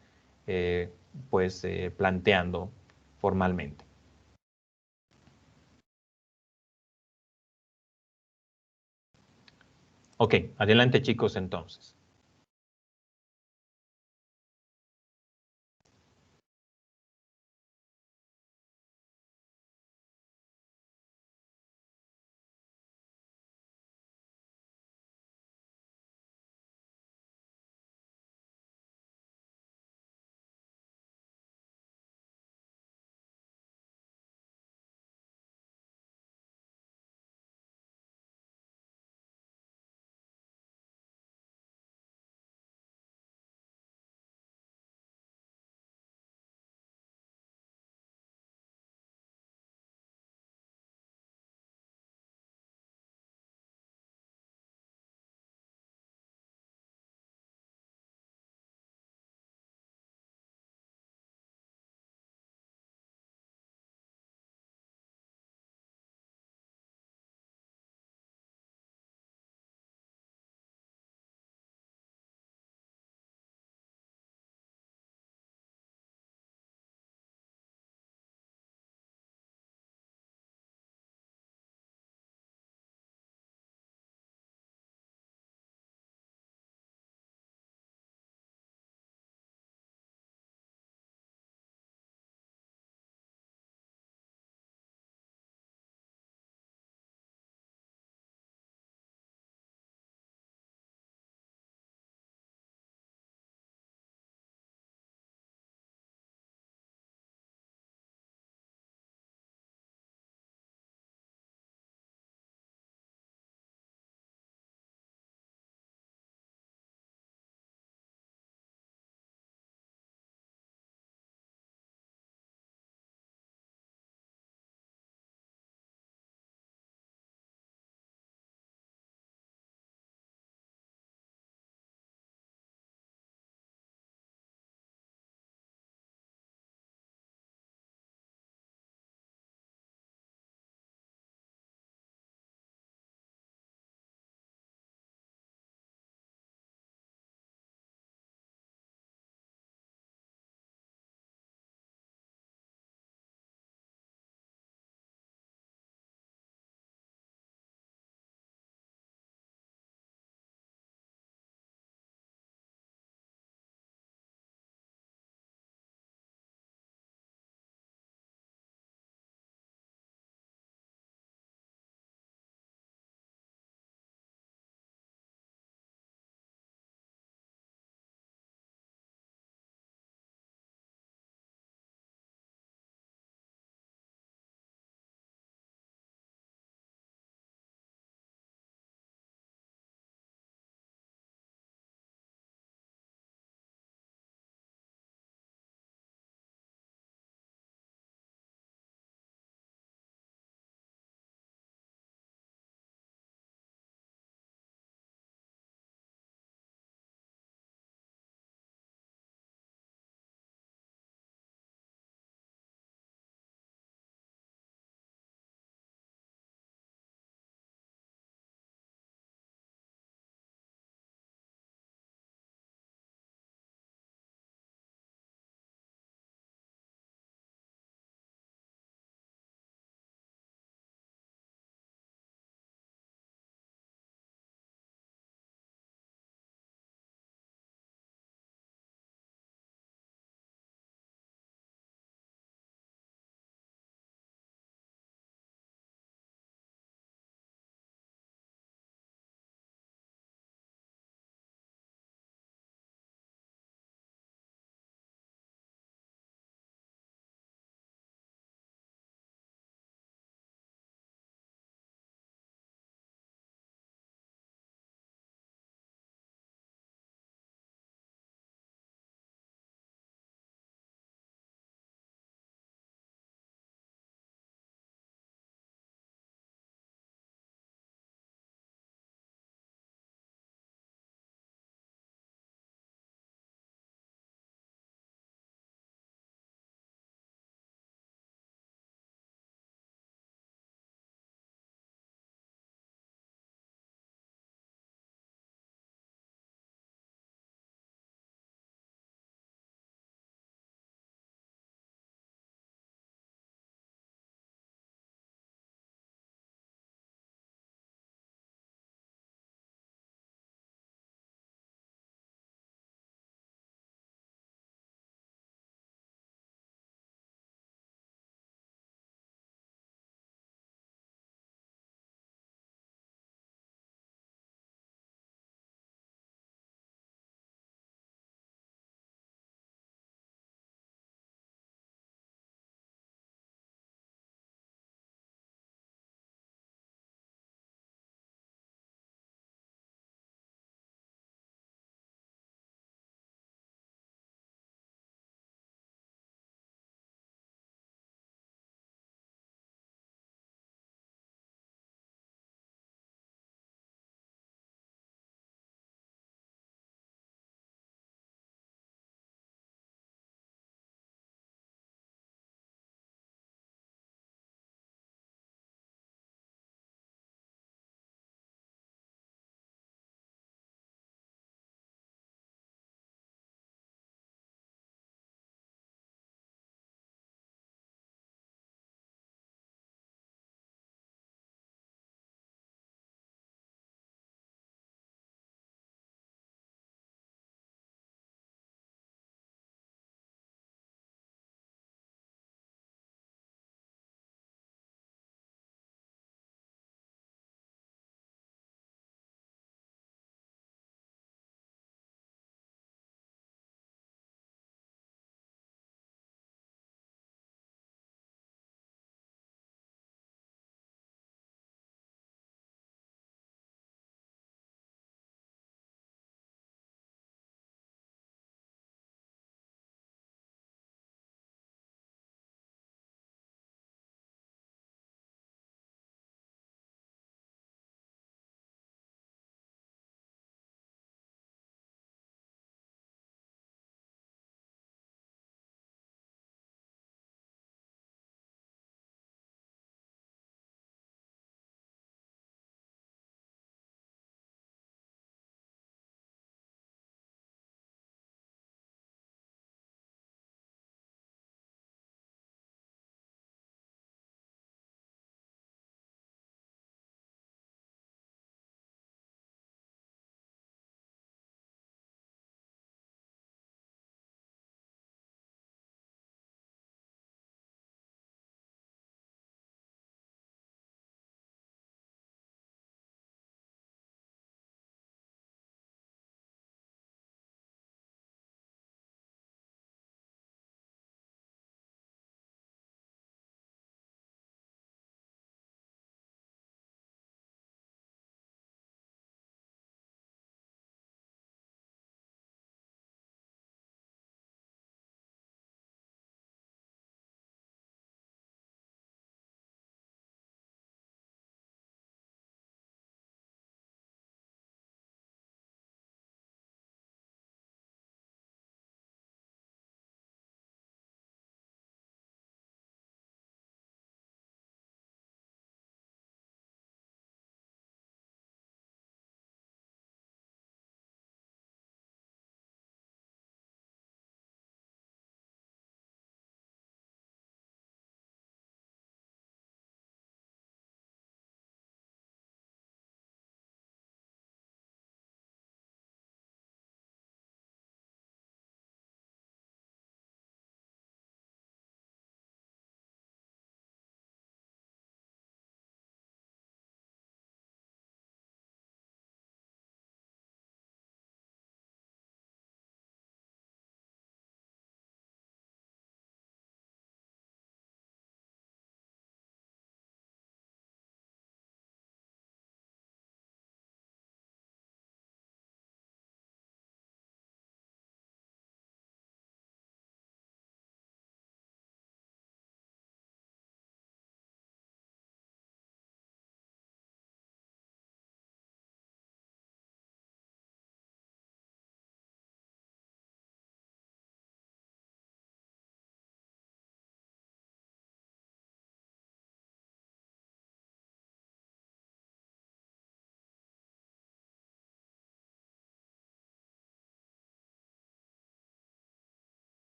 planteando formalmente. Ok, adelante chicos entonces.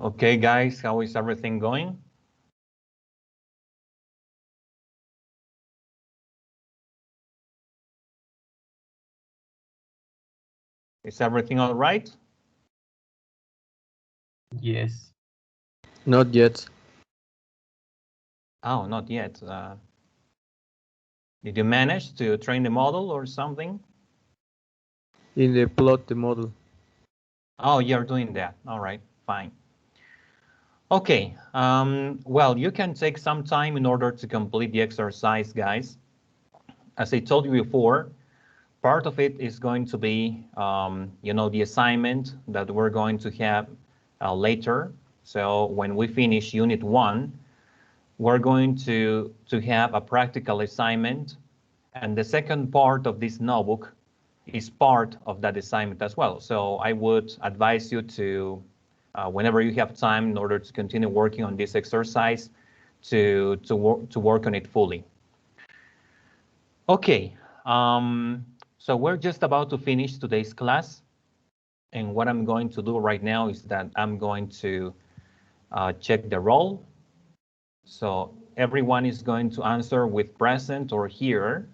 Okay, guys, how is everything going? Is everything all right? Yes. Not yet. Oh, not yet. Did you manage to train the model or something? In the plot the model. Oh, you're doing that. All right, fine. Okay, well, you can take some time in order to complete the exercise, guys. As I told you before, part of it is going to be, the assignment that we're going to have later. So when we finish Unit 1, we're going to have a practical assignment. And the second part of this notebook is part of that assignment as well. So I would advise you to, whenever you have time in order to continue working on this exercise, to work on it fully. Okay, so we're just about to finish today's class. And what I'm going to do right now is that I'm going to check the roll. So everyone is going to answer with present or here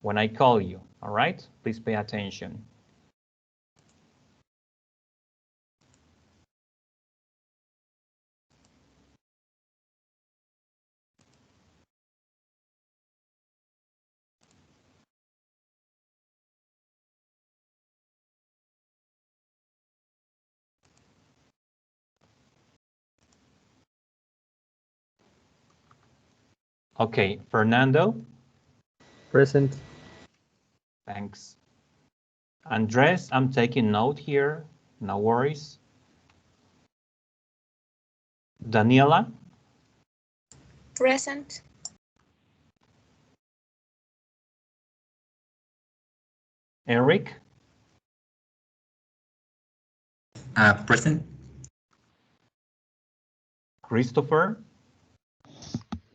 when I call you, all right? Please pay attention. Okay, Fernando. Present. Thanks. Andres, I'm taking note here. No worries. Daniela. Present. Eric. Present. Christopher.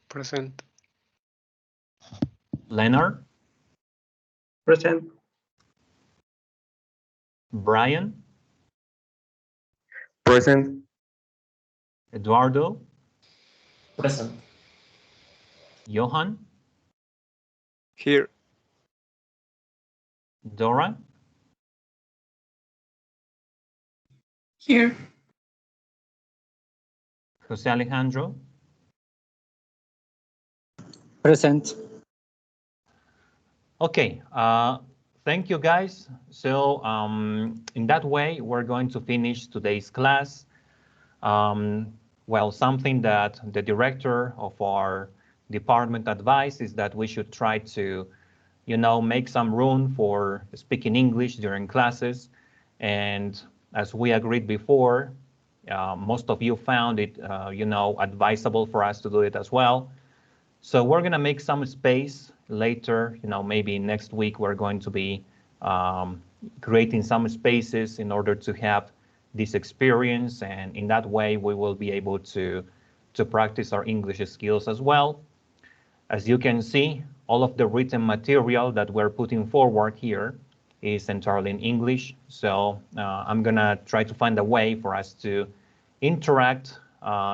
Present. Leonard. Present. Brian. Present. Eduardo. Present. Johan. Here. Dora. Here. Jose Alejandro. Present. Okay, thank you guys. So in that way, we're going to finish today's class. Well, something that the director of our department advised is that we should try to, make some room for speaking English during classes. And as we agreed before, most of you found it, advisable for us to do it as well. So we're going to make some space later, maybe next week, we're going to be creating some spaces in order to have this experience. And in that way, we will be able to practice our English skills as well. As you can see, all of the written material that we're putting forward here is entirely in English. So I'm going to try to find a way for us to interact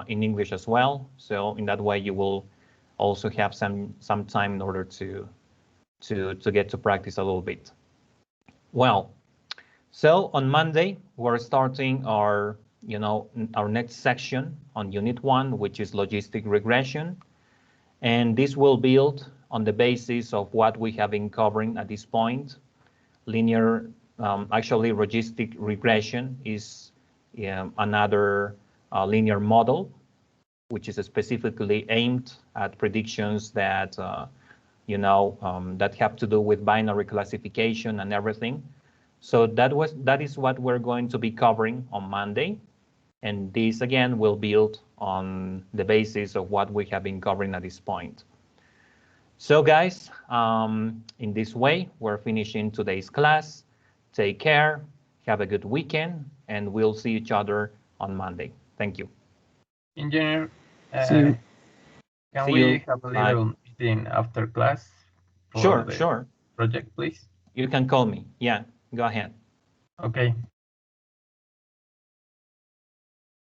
in English as well. So in that way, you will also have some time in order to get to practice a little bit. Well, so on Monday, we're starting our next section on Unit 1, which is logistic regression. And this will build on the basis of what we have been covering at this point. Actually, logistic regression is another linear model, which is specifically aimed at predictions that, that have to do with binary classification and everything. So that is what we're going to be covering on Monday. And this, again, will build on the basis of what we have been covering at this point. So, guys, in this way, we're finishing today's class. Take care, have a good weekend, and we'll see each other on Monday. Thank you. Engineer, See can you. we have a Bye. little meeting after class for Sure, the sure. project, please? You can call me. Yeah, go ahead. Okay.